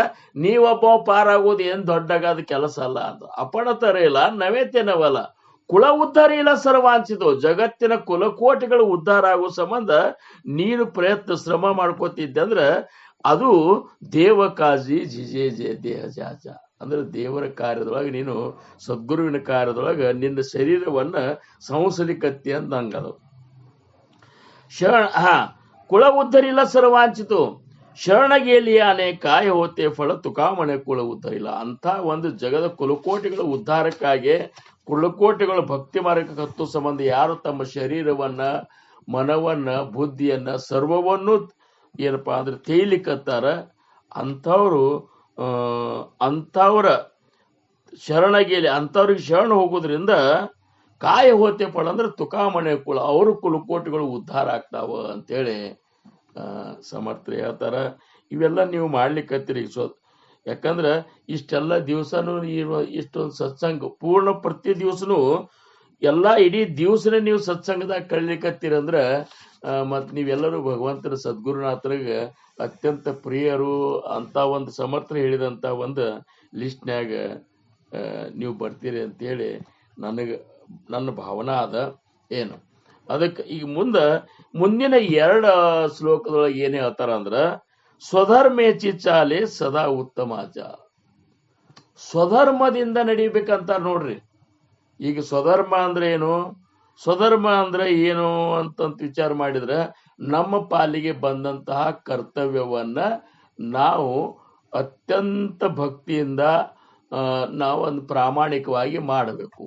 ನೀವೊಬ್ಬ ಪಾರಾಗೋದು ಏನ್ ದೊಡ್ಡಗಾದ ಕೆಲಸ ಅಲ್ಲ ಅಂತ. ಅಪಣತರೇಲ ನವೇತೆ ನವಲ ಕುಲ ಉದ್ಧಾರ ಇಲ್ಲ ಸರ್ವಾಂಚಿತು, ಜಗತ್ತಿನ ಕುಲಕೋಟಿಗಳು ಉದ್ಧಾರ ಆಗೋ ಸಂಬಂಧ ನೀನು ಪ್ರಯತ್ನ ಶ್ರಮ ಮಾಡ್ಕೋತಿದ್ದೆ ಅಂದ್ರ ಅದು ದೇವಕಾಜಿ ಜಿಜೆ ಜೆ ದೇಹ ಜಾಜ. ಅಂದ್ರೆ ದೇವರ ಕಾರ್ಯದೊಳಗೆ ನೀನು ಸದ್ಗುರುವಿನ ಕಾರ್ಯದೊಳಗ ನಿನ್ನ ಶರೀರವನ್ನ ಸಂಸಲಿಕತ್ತಿ ಅಂತ ಹಂಗದು. ಕುಳ ಉದ್ಧರಿಲ್ಲ ಸರ್ವಾಂಚಿತು, ಶರಣಗೆಲಿಯಾನೆ ಕಾಯ ಹೋತೆ ಫಲ ತುಕಾಮಣೆ ಕುಳ ಉದ್ಧಾರ ಇಲ್ಲ ಅಂತ ಒಂದು ಜಗದ ಕುಲಕೋಟಿಗಳ ಉದ್ಧಾರಕ್ಕಾಗಿ ಕುಲಕೋಟಿಗಳ ಭಕ್ತಿ ಮಾರ್ಗಕ್ಕೆ ಹತ್ತು ಸಂಬಂಧ ಯಾರು ತಮ್ಮ ಶರೀರವನ್ನ ಮನವನ್ನ ಬುದ್ಧಿಯನ್ನ ಸರ್ವವನ್ನು ಏನಪ್ಪಾ ಅಂದ್ರೆ ತೇಲಿಕತ್ತಾರ ಅಂಥವ್ರು ಅಂಥವ್ರ ಶರಣಗೆಲಿ ಅಂಥವ್ರಿಗೆ ಶರಣ ಹೋಗೋದ್ರಿಂದ ಕಾಯ ಹೋತೆ ಫಲ ಅಂದ್ರೆ ತುಕಾಮಣೆ ಕುಳ ಅವ್ರ ಕುಲಕೋಟಿಗಳು ಉದ್ಧಾರ ಆಗ್ತಾವ ಅಂತೇಳಿ ಸಮರ್ಥರು ಹೇಳ್ತಾರ. ಇವೆಲ್ಲ ನೀವು ಮಾಡ್ಲಿಕ್ಕತ್ತೀರಿ ಯಾಕಂದ್ರ ಇಷ್ಟೆಲ್ಲ ದಿವಸನು ಇಷ್ಟೊಂದು ಸತ್ಸಂಗ ಪೂರ್ಣ ಪ್ರತಿ ದಿವಸನು ಎಲ್ಲಾ ಇಡೀ ದಿವಸನೇ ನೀವು ಸತ್ಸಂಗದಾಗ ಕಳಿಲಿಕ್ಕತ್ತೀರಂದ್ರ ಮತ್ ನೀವೆಲ್ಲರೂ ಭಗವಂತನ ಸದ್ಗುರುನಾಥನಿಗ ಅತ್ಯಂತ ಪ್ರಿಯರು ಅಂತ ಒಂದು ಸಮರ್ಥರು ಹೇಳಿದಂತ ಒಂದು ಲಿಸ್ಟ್ನ್ಯಾಗ ನೀವು ಬರ್ತೀರಿ ಅಂತೇಳಿ ನನ್ನ ಭಾವನಾ ಅದ. ಏನು ಅದಕ್ಕೆ ಈಗ ಮುಂದಿನ 2 ಶ್ಲೋಕದೊಳಗೆ ಏನ್ ಹೇಳ್ತಾರ ಅಂದ್ರ ಸ್ವಧರ್ಮೇಚಿ ಚಾಲೆ ಸದಾ ಉತ್ತಮಾಚ. ಸ್ವಧರ್ಮದಿಂದ ನಡಿಬೇಕಂತ ನೋಡ್ರಿ. ಈಗ ಸ್ವಧರ್ಮ ಅಂದ್ರೆ ಏನು, ಸ್ವಧರ್ಮ ಅಂದ್ರೆ ಏನು ಅಂತಂತ ವಿಚಾರ ಮಾಡಿದ್ರೆ ನಮ್ಮ ಪಾಲಿಗೆ ಬಂದಂತಹ ಕರ್ತವ್ಯವನ್ನ ನಾವು ಅತ್ಯಂತ ಭಕ್ತಿಯಿಂದ ನಾವೊಂದು ಪ್ರಾಮಾಣಿಕವಾಗಿ ಮಾಡಬೇಕು.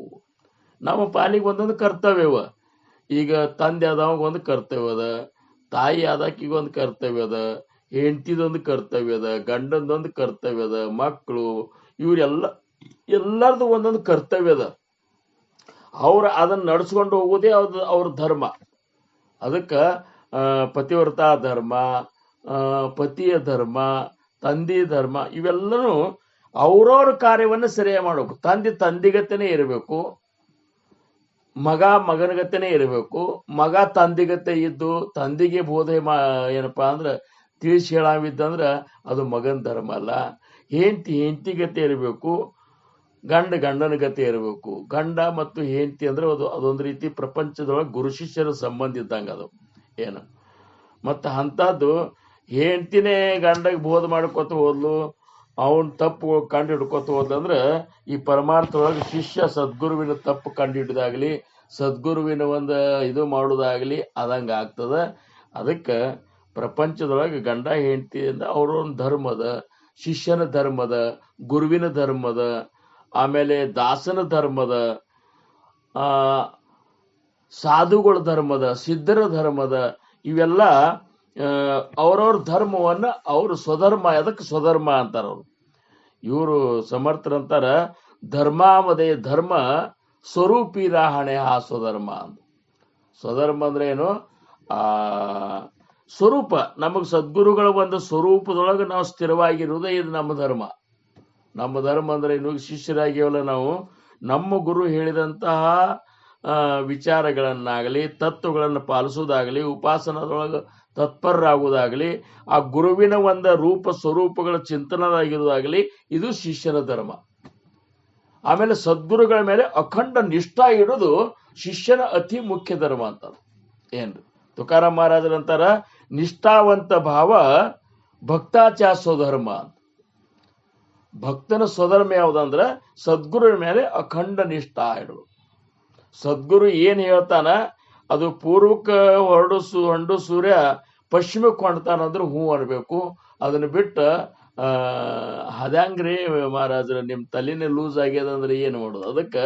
ನಮ್ಮ ಪಾಲಿಗೆ ಒಂದೊಂದು ಕರ್ತವ್ಯವ. ಈಗ ತಂದೆ ಆದವಾಗ ಒಂದು ಕರ್ತವ್ಯ ಅದ, ತಾಯಿ ಆದಾಕಿಗೆ ಒಂದು ಕರ್ತವ್ಯ ಅದ, ಹೆಂಡತಿದೊಂದು ಕರ್ತವ್ಯ ಅದ, ಗಂಡಂದೊಂದು ಕರ್ತವ್ಯ ಅದ, ಮಕ್ಕಳು ಎಲ್ಲರದು ಒಂದೊಂದು ಕರ್ತವ್ಯ ಅದ. ಅದನ್ನ ನಡ್ಸ್ಕೊಂಡು ಹೋಗೋದೇ ಅವ್ರ ಧರ್ಮ. ಅದಕ್ಕ ಪತಿವ್ರತ ಧರ್ಮ, ಪತಿಯ ಧರ್ಮ, ತಂದೆ ಧರ್ಮ ಇವೆಲ್ಲನೂ ಅವ್ರವ್ರ ಕಾರ್ಯವನ್ನ ಸರಿಯಾಗಿ ಮಾಡ್ಬೇಕು. ತಂದಿಗತೆನೆ ಇರಬೇಕು, ಮಗ ಮಗನಗತೆನೆ ಇರಬೇಕು. ಮಗ ತಂದಿಗತೆ ಇದ್ದು ತಂದಿಗೆ ಬೋಧೆ ಏನಪ್ಪಾ ಅಂದ್ರ ತಿಳಿಸಿ ಹೇಳಾವಿದ್ದಂದ್ರ ಅದು ಮಗನ ಧರ್ಮ ಅಲ್ಲ. ಹೆಂಡತಿಗತೆ ಇರಬೇಕು, ಗಂಡನ ಗತೆ ಇರಬೇಕು. ಗಂಡ ಮತ್ತು ಹೆಂಡತಿ ಅಂದ್ರೆ ಅದೊಂದು ರೀತಿ ಪ್ರಪಂಚದೊಳಗೆ ಗುರು ಶಿಷ್ಯರ ಸಂಬಂಧ ಇದ್ದಂಗ ಅದು. ಏನು ಮತ್ತ ಅಂತದ್ದು ಹೆಂಡತಿನೇ ಗಂಡಗೆ ಬೋಧ ಮಾಡ್ಕೊತ ಹೋದ್ಲು, ಅವನ್ ತಪ್ಪು ಕಂಡು ಹಿಡ್ಕೊತ ಹೋದಂದ್ರ ಈ ಪರಮಾರ್ಥದೊಳಗೆ ಶಿಷ್ಯ ಸದ್ಗುರುವಿನ ತಪ್ಪು ಕಂಡು ಹಿಡಿದಾಗ್ಲಿ ಸದ್ಗುರುವಿನ ಒಂದು ಇದು ಮಾಡುದಾಗ್ಲಿ ಅದಂಗ ಆಗ್ತದ. ಅದಕ್ಕೆ ಪ್ರಪಂಚದೊಳಗೆ ಗಂಡ ಹೆಂಡತಿಯಿಂದ ಅವ್ರೊಂದು ಧರ್ಮದ, ಶಿಷ್ಯನ ಧರ್ಮದ, ಗುರುವಿನ ಧರ್ಮದ, ಆಮೇಲೆ ದಾಸನ ಧರ್ಮದ, ಸಾಧುಗಳ ಧರ್ಮದ, ಸಿದ್ಧರ ಧರ್ಮದ, ಇವೆಲ್ಲ ಅವ್ರವ್ರ ಧರ್ಮವನ್ನ ಅವರು ಸ್ವಧರ್ಮ, ಅದಕ್ಕೆ ಸ್ವಧರ್ಮ ಅಂತಾರ ಅವ್ರು. ಇವರು ಸಮರ್ಥರಂತಾರ ಧರ್ಮಾಮದೇ ಧರ್ಮ ಸ್ವರೂಪಿ ರಾಹಣೆ ಆ ಸ್ವಧರ್ಮ ಅಂತ. ಸ್ವಧರ್ಮ ಅಂದ್ರೆ ಏನು, ಸ್ವರೂಪ. ನಮಗ್ ಸದ್ಗುರುಗಳ ಒಂದು ಸ್ವರೂಪದೊಳಗೆ ನಾವು ಸ್ಥಿರವಾಗಿರುವುದೇ ಇದು ನಮ್ಮ ಧರ್ಮ. ನಮ್ಮ ಧರ್ಮ ಅಂದ್ರೆ ಏನು, ಶಿಷ್ಯರಾಗಿವಲ್ಲ ನಾವು, ನಮ್ಮ ಗುರು ಹೇಳಿದಂತಹ ವಿಚಾರಗಳನ್ನಾಗಲಿ ತತ್ವಗಳನ್ನು ಪಾಲಿಸುವುದಾಗಲಿ ಉಪಾಸನದೊಳಗೆ ತತ್ಪರರಾಗುವುದಾಗಲಿ ಆ ಗುರುವಿನ ಒಂದು ರೂಪ ಸ್ವರೂಪಗಳ ಚಿಂತನದಾಗಿರುವುದಾಗಲಿ ಇದು ಶಿಷ್ಯನ ಧರ್ಮ. ಆಮೇಲೆ ಸದ್ಗುರುಗಳ ಮೇಲೆ ಅಖಂಡ ನಿಷ್ಠಾ ಇಡುವುದು ಶಿಷ್ಯನ ಅತಿ ಮುಖ್ಯ ಧರ್ಮ ಅಂತ. ಏನ್ರಿ ತುಕಾರಾಮ್ ಮಹಾರಾಜರಂತಾರ ನಿಷ್ಠಾವಂತ ಭಾವ ಭಕ್ತಾಚಾ ಸ್ವಧರ್ಮ ಅಂತ. ಭಕ್ತನ ಸ್ವಧರ್ಮ ಯಾವ್ದಂದ್ರ ಸದ್ಗುರುವಿನ ಮೇಲೆ ಅಖಂಡ ನಿಷ್ಠಾ ಇಡುವುದು. ಸದ್ಗುರು ಏನ್ ಹೇಳ್ತಾನ ಅದು ಪೂರ್ವಕ್ಕೆ ಹೊಂಡು ಸೂರ್ಯ ಪಶ್ಚಿಮಕ್ಕೆ ಹೊಂಡ್ತಾನಂದ್ರೆ ಹೂ ಅನ್ಬೇಕು. ಅದನ್ನ ಬಿಟ್ಟು ಹದ್ಯಾಂಗ್ರಿ ಮಹಾರಾಜರ ನಿಮ್ ತಲೆನೇ ಲೂಸ್ ಆಗ್ಯದಂದ್ರೆ ಏನು ಮಾಡೋದು. ಅದಕ್ಕೆ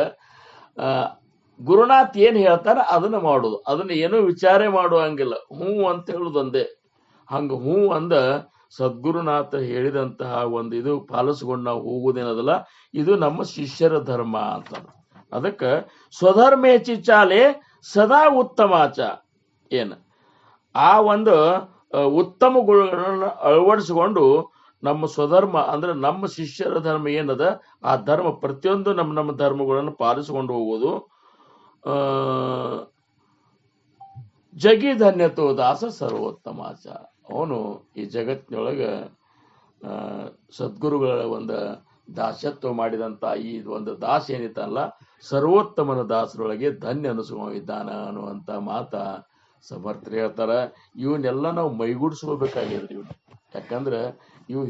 ಗುರುನಾಥ್ ಏನ್ ಹೇಳ್ತಾರ ಅದನ್ನ ಮಾಡುದು, ಅದನ್ನ ಏನೋ ವಿಚಾರ ಮಾಡುವಂಗಿಲ್ಲ, ಹೂ ಅಂತ ಹೇಳುದಂದೇ. ಹಂಗ ಹೂ ಅಂದ ಸದ್ಗುರುನಾಥ ಹೇಳಿದಂತಹ ಒಂದು ಇದು ಪಾಲಿಸ್ಕೊಂಡು ನಾವು ಹೋಗುವುದೇನದಲ್ಲ, ಇದು ನಮ್ಮ ಶಿಷ್ಯರ ಧರ್ಮ ಅಂತ. ಅದಕ್ಕೆ ಸ್ವಧರ್ಮೇಚಿ ಚಾಲೆ ಸದಾ ಉತ್ತಮಾಚ. ಏನು ಆ ಒಂದು ಉತ್ತಮ ಗುಣಗಳನ್ನು ಅಳವಡಿಸಿಕೊಂಡು ನಮ್ಮ ಸ್ವಧರ್ಮ ಅಂದ್ರೆ ನಮ್ಮ ಶಿಷ್ಯರ ಧರ್ಮ ಏನದ ಆ ಧರ್ಮ ಪ್ರತಿಯೊಂದು ನಮ್ಮ ಧರ್ಮಗಳನ್ನು ಪಾಲಿಸಿಕೊಂಡು ಹೋಗುವುದು. ಜಗಿ ಧನ್ಯತೋ ದಾಸ ಸರ್ವೋತ್ತಮಾಚ. ಅವನು ಈ ಜಗತ್ತಿನೊಳಗ ಸದ್ಗುರುಗಳ ಒಂದು ದಾಸತ್ವ ಮಾಡಿದಂತ ಈ ಒಂದು ದಾಸ ಏನಿತ್ತಲ್ಲ ಸರ್ವೋತ್ತಮನ ದಾಸರೊಳಗೆ ಧನ್ಯ ಅನಿಸ್ಕೊಂಡಿದ್ದಾನ ಅನ್ನುವಂತ ಮಾತ ಸಮರ್ಥರು ಹೇಳ್ತಾರ. ಇವನ್ನೆಲ್ಲ ನಾವು ಮೈಗೂಡಿಸ್ಕೋಬೇಕಾಗಿದ್ರಿ ಇವ್ನು. ಯಾಕಂದ್ರೆ ಇವು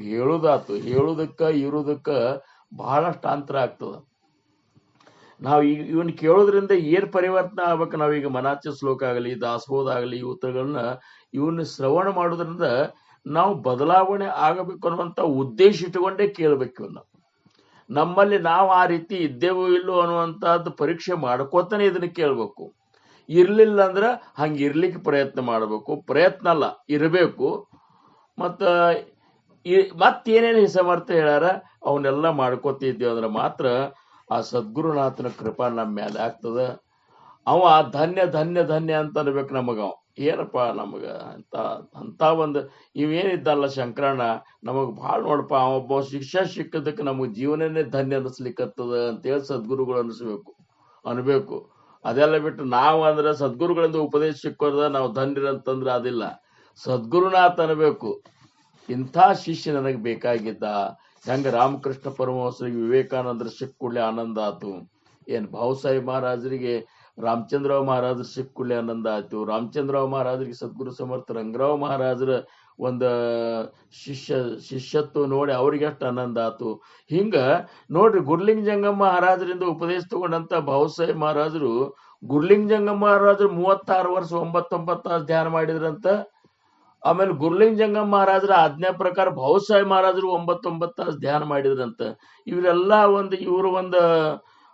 ಹೇಳುದಕ್ಕ ಇರುವುದಕ್ಕ ಬಹಳಷ್ಟು ಅಂತರ ಆಗ್ತದ. ನಾವು ಈಗ ಇವನ್ ಕೇಳೋದ್ರಿಂದ ಏನ್ ಪರಿವರ್ತನೆ ಆಗ್ಬೇಕು, ನಾವೀಗ ಮನಾಚ ಶ್ಲೋಕ ಆಗಲಿ ದಾಸಬೋಧ ಆಗಲಿ ಇವನ್ನ ಶ್ರವಣ ಮಾಡೋದ್ರಿಂದ ನಾವು ಬದಲಾವಣೆ ಆಗಬೇಕು ಅನ್ನುವಂತ ಉದ್ದೇಶ ಇಟ್ಟುಕೊಂಡೇ ಕೇಳಬೇಕು. ನಮ್ಮಲ್ಲಿ ನಾವು ಆ ರೀತಿ ಇದ್ದೇವೋ ಇಲ್ಲೋ ಅನ್ನುವಂತಹದ್ದು ಪರೀಕ್ಷೆ ಮಾಡ್ಕೋತಾನೆ ಇದನ್ನ ಕೇಳ್ಬೇಕು. ಇರ್ಲಿಲ್ಲ ಅಂದ್ರ ಹಂಗ ಇರ್ಲಿಕ್ಕೆ ಪ್ರಯತ್ನ ಮಾಡಬೇಕು. ಪ್ರಯತ್ನ ಅಲ್ಲ, ಇರಬೇಕು. ಮತ್ತೇನೇನು ಸಮರ್ಥ ಹೇಳ್ಯಾರ ಅವನ್ನೆಲ್ಲ ಮಾಡ್ಕೋತಿದ್ದೇವೆ ಅಂದ್ರೆ ಮಾತ್ರ ಆ ಸದ್ಗುರುನಾಥನ ಕೃಪಾ ನಮ್ಮ ಮೇಲೆ ಆಗ್ತದ. ಅವ ಧನ್ಯ ಧನ್ಯ ಧನ್ಯ ಅಂತ ಅನ್ಬೇಕು ನಮಗ. ಏನಪ್ಪ ನಮಗ ಅಂತ ಒಂದು ಇವೇನಿದ್ದಲ್ಲ ಶಂಕರಣ್ಣ, ನಮಗ್ ಭಾಳ ನೋಡಪ್ಪ ಒಬ್ಬ ಶಿಕ್ಷೆ ಸಿಕ್ಕದಕ್ಕೆ ನಮಗ್ ಜೀವನನೇ ಧನ್ಯ ಅನ್ನಿಸ್ಲಿಕ್ಕತ್ತದ ಅಂತೇಳಿ ಸದ್ಗುರುಗಳು ಅನ್ಬೇಕು. ಅದೆಲ್ಲ ಬಿಟ್ಟು ನಾವು ಅಂದ್ರೆ ಸದ್ಗುರುಗಳಿಂದ ಉಪದೇಶ ಸಿಕ್ಕೋದ ನಾವು ಧನ್ಯರಂತಂದ್ರೆ ಅದಿಲ್ಲ. ಸದ್ಗುರುನಾಥ ಅನ್ಬೇಕು, ಇಂಥ ಶಿಷ್ಯ ನನಗೆ ಬೇಕಾಗಿದ್ದ. ಹೆಂಗ ರಾಮಕೃಷ್ಣ ಪರಮಹಂಸರಿಗೆ ವಿವೇಕಾನಂದರ ಸಿಕ್ಕ ಕೂಡಲೇ ಆನಂದ ಆತು, ಏನ್ ಭಾವುಸಾಹೇಬ್ ಮಹಾರಾಜರಿಗೆ ರಾಮಚಂದ್ರರಾವ್ ಮಹಾರಾಜರು ಸಿಕ್ಕ ಕೂಡಲೇ ಆನಂದ ಆಯ್ತು, ರಾಮಚಂದ್ರರಾವ್ ಮಹಾರಾಜರಿಗೆ ಸದ್ಗುರು ಸಮರ್ಥ ರಂಗರಾವ್ ಮಹಾರಾಜರ ಒಂದು ಶಿಷ್ಯತ್ವ ನೋಡಿ ಅವ್ರಿಗೆ ಎಷ್ಟು ಆನಂದ ಆತು. ಹಿಂಗ ನೋಡ್ರಿ, ಗುರ್ಲಿಂಗ ಜಂಗಮ್ಮ ಮಹಾರಾಜರಿಂದ ಉಪದೇಶ ತಗೊಂಡಂತ ಭಾವುಸಾಹೇಬ್ ಮಹಾರಾಜರು ಗುರ್ಲಿಂಗ ಜಂಗಮ್ಮ ಮಹಾರಾಜರು 36 ವರ್ಷ 9 ತಾಸು ಧ್ಯಾನ ಮಾಡಿದ್ರಂತ. ಆಮೇಲೆ ಗುರ್ಲಿಂಗ ಜಂಗಮ್ಮ ಮಹಾರಾಜರ ಆಜ್ಞಾ ಪ್ರಕಾರ ಭಾವುಸಾಹೇಬ್ ಮಹಾರಾಜರು 9 ತಾಸು ಧ್ಯಾನ ಮಾಡಿದ್ರಂತ. ಇವರೆಲ್ಲ ಇವ್ರ ಒಂದು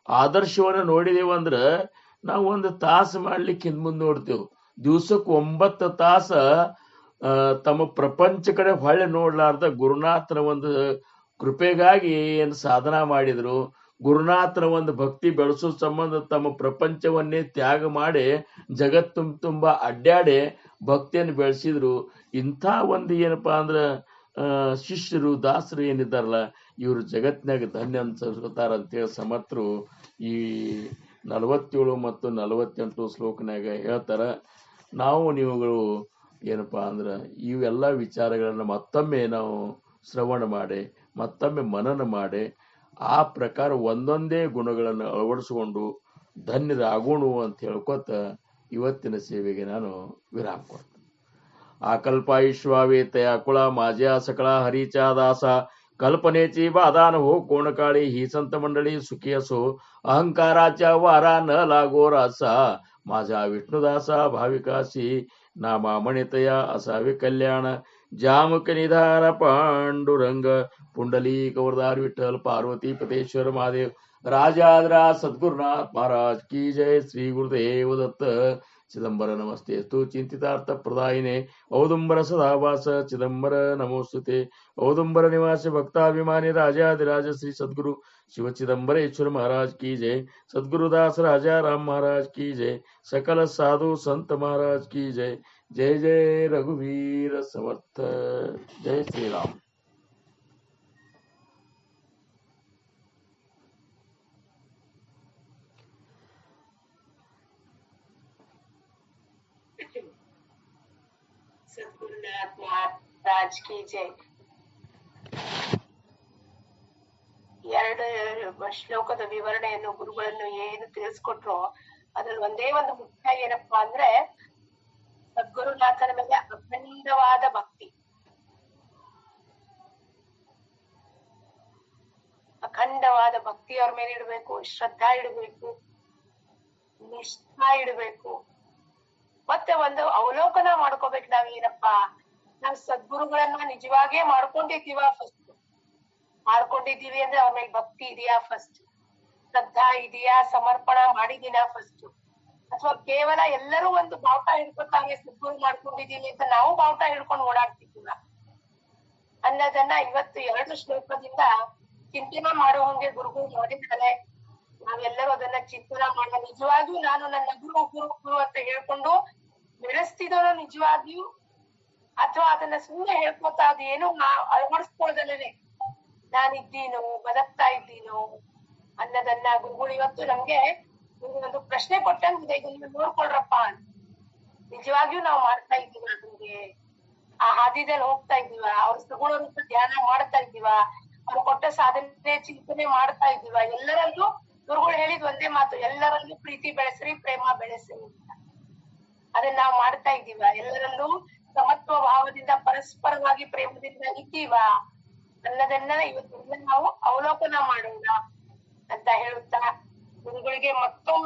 ಆದರ್ಶವನ್ನ ನೋಡಿದೇವ ಅಂದ್ರ ನಾವು ಒಂದು ತಾಸು ಮಾಡ್ಲಿಕ್ಕೆ ಹಿಂದ್ ಮುಂದೆ ನೋಡ್ತೇವೆ. ದಿವ್ಸಕ್ಕೆ 9 ತಾಸ ತಮ್ಮ ಪ್ರಪಂಚ ಕಡೆ ಹೊಳ್ಳಿ ನೋಡ್ಲಾರ್ದ ಗುರುನಾಥನ ಒಂದು ಕೃಪೆಗಾಗಿ ಏನು ಸಾಧನಾ ಮಾಡಿದ್ರು. ಗುರುನಾಥನ ಒಂದು ಭಕ್ತಿ ಬೆಳೆಸೋ ಸಂಬಂಧ ತಮ್ಮ ಪ್ರಪಂಚವನ್ನೇ ತ್ಯಾಗ ಮಾಡಿ ಜಗತ್ತು ತುಂಬಾ ಅಡ್ಡಾಡಿ ಭಕ್ತಿಯನ್ನು ಬೆಳೆಸಿದ್ರು. ಇಂಥ ಒಂದು ಏನಪ್ಪಾ ಅಂದ್ರ ಶಿಷ್ಯರು ದಾಸರು ಏನಿದ್ದಾರಲ್ಲ, ಇವರು ಜಗತ್ನಾಗ ಧನ್ಯ ಅನ್ಸ್ಕೊತಾರ ಅಂತೇಳಿ ಸಮರ್ಥರು ಈ 47 ಮತ್ತು 48 ಶ್ಲೋಕನಾಗ ಹೇಳ್ತಾರ. ನೀವುಗಳು ಏನಪ್ಪಾ ಅಂದ್ರ ಇವೆಲ್ಲ ವಿಚಾರಗಳನ್ನ ಮತ್ತೊಮ್ಮೆ ನಾವು ಶ್ರವಣ ಮಾಡಿ ಮತ್ತೊಮ್ಮೆ ಮನನ ಮಾಡಿ ಆ ಪ್ರಕಾರ ಒಂದೊಂದೇ ಗುಣಗಳನ್ನು ಅಳವಡಿಸಿಕೊಂಡು ಧನ್ಯರಾಗೋಣ ಅಂತ ಹೇಳ್ಕೊತ ಇವತ್ತಿನ ಸೇವೆಗೆ ನಾನು ವಿರಾಮ ಕೊಡ್ತೇನೆ. ಆಕಲ್ಪಾಯಿಶ್ವಾವೇತಯ ಕುಳ ಮಾಜ್ಯ ಸಕಳ ಹರಿಚಾ ದಾಸ कल्पनेची बाधा न हो कोण काळी ही संत मंडळी सुखी असो अहंकाराच्या वारा न लागो रासा माझ्या विष्णुदासा भाविकासी नामा म्हणितया असावे कल्याण जामक निधान पांडुरंग पुंडली कवरदार विठ्ठल पार्वती पतेश्वर महादेव राजाद्रा सद्गुरुनाथ महाराज की जय. श्री गुरुदेव दत्त. चिदंबर नमस्ते तू चिंतितार्थ प्रदायिने औदुंबर सदावास चिदंबर नमोस्तुते. औदुंबर निवास भक्ताभिमानी राजाधिराज श्री सद्गुरु शिव चिदंबरेश्वर महाराज की जय. सद्गुरुदास राजा राम महाराज की जय. सकल साधु संत महाराज की जय. जय जय रघुवीर समर्थ. जय श्री राम. सद्गुरुनाथ महाराज की जय. 2 ಶ್ಲೋಕದ ವಿವರಣೆಯನ್ನು ಗುರುಗಳನ್ನು ಏನು ತಿಳಿಸ್ಕೊಟ್ರು ಅದ್ರಲ್ಲಿ ಒಂದೇ ಒಂದು ಮುಖ್ಯ ಏನಪ್ಪಾ ಅಂದ್ರೆ ಸದ್ಗುರುನಾಥನ ಮೇಲೆ ಅಖಂಡವಾದ ಭಕ್ತಿ. ಅಖಂಡವಾದ ಭಕ್ತಿ ಅವ್ರ ಮೇಲೆ ಇಡಬೇಕು, ಶ್ರದ್ಧಾ ಇಡಬೇಕು, ನಿಷ್ಠಾ ಇಡಬೇಕು. ಮತ್ತೆ ಒಂದು ಅವಲೋಕನ ಮಾಡ್ಕೋಬೇಕು. ನಾವೇನಪ್ಪಾ, ನಾವ್ ಸದ್ಗುರುಗಳನ್ನ ನಿಜವಾಗೇ ಮಾಡ್ಕೊಂಡಿದ್ದೀವ? ಮಾಡ್ಕೊಂಡಿದ್ದೀವಿ ಅಂದ್ರೆ ಅವ್ರ ಮೇಲೆ ಭಕ್ತಿ ಇದೆಯಾ? ಫಸ್ಟ್ ಶ್ರದ್ಧಾ ಇದೆಯಾ? ಸಮರ್ಪಣ ಮಾಡಿದೀನಾ ಫಸ್ಟ್? ಅಥವಾ ಕೇವಲ ಎಲ್ಲರೂ ಒಂದು ಬಾವುಟ ಹಿಡ್ಕೊತಾರೆ, ಸದ್ಗುರು ಮಾಡ್ಕೊಂಡಿದೀನಿ ಅಂತ ನಾವು ಬಾವುಟ ಹಿಡ್ಕೊಂಡು ಓಡಾಡ್ತಿದ್ದೀವ ಅನ್ನೋದನ್ನ ಇವತ್ತು 2 ಶ್ಲೋಕದಿಂದ ಚಿಂತನೆ ಮಾಡೋ ಹಂಗೆ ಗುರುಗಳು ಮಾಡಿದ್ದಾರೆ. ನಾವೆಲ್ಲರೂ ಅದನ್ನ ಚಿಂತನೆ ಮಾಡೋ. ನಿಜವಾಗಿಯೂ ನಾನು ನನ್ನ ಗುರು ಗುರು ಗುರು ಅಂತ ಹೇಳ್ಕೊಂಡು ಬೆಳೆಸ್ತಿದೋನೋ ನಿಜವಾಗಿಯೂ, ಅಥವಾ ಅದನ್ನ ಸುಮ್ಮನೆ ಹೇಳ್ಕೊತಾ ಅದೇನು ಅಳವಡಿಸ್ಕೊಳ್ಳೋದಲ್ಲೇ ನಾನಿದ್ದೀನೋ ಬದುಕ್ತಾ ಇದ್ದೀನೋ ಅನ್ನೋದನ್ನ ಗುರುಗಳು ಇವತ್ತು ನಮ್ಗೆ ಒಂದು ಪ್ರಶ್ನೆ ಕೊಟ್ಟಂಗಿದೆ. ಇದನ್ನ ನೋಡ್ಕೊಳ್ರಪ್ಪ ಅಂತ. ನಿಜವಾಗಿಯೂ ನಾವು ಮಾಡ್ತಾ ಇದ್ದೀವ? ಅದಕ್ಕೆ ಆ ಹಾದಿದಲ್ಲಿ ಹೋಗ್ತಾ ಇದ್ದೀವ? ಅವ್ರ ಸಗುಣರೂಪ ಧ್ಯಾನ ಮಾಡ್ತಾ ಇದ್ದೀವ? ಅವ್ರು ಕೊಟ್ಟ ಸಾಧನೆ ಚಿಂತನೆ ಮಾಡ್ತಾ ಇದ್ದೀವ? ಎಲ್ಲರಲ್ಲೂ ಗುರುಗಳು ಹೇಳಿದ್ ಒಂದೇ ಮಾತು, ಎಲ್ಲರಲ್ಲೂ ಪ್ರೀತಿ ಬೆಳೆಸ್ರಿ, ಪ್ರೇಮ ಬೆಳೆಸ್ರಿ ಅಂತ. ಅದನ್ನ ನಾವು ಮಾಡ್ತಾ ಇದ್ದೀವ? ಎಲ್ಲರಲ್ಲೂ ಸಮತ್ವ ಭಾವದಿಂದ ಪರಸ್ಪರವಾಗಿ ಪ್ರೇಮದಿಂದ ಇದ್ದೀವ ಅನ್ನೋದನ್ನ ಇವತ್ತು ನಾವು ಅವಲೋಕನ ಮಾಡೋಣ ಅಂತ ಹೇಳುತ್ತಾ ಗುರುಗಳಿಗೆ ಮತ್ತೊಮ್ಮೆ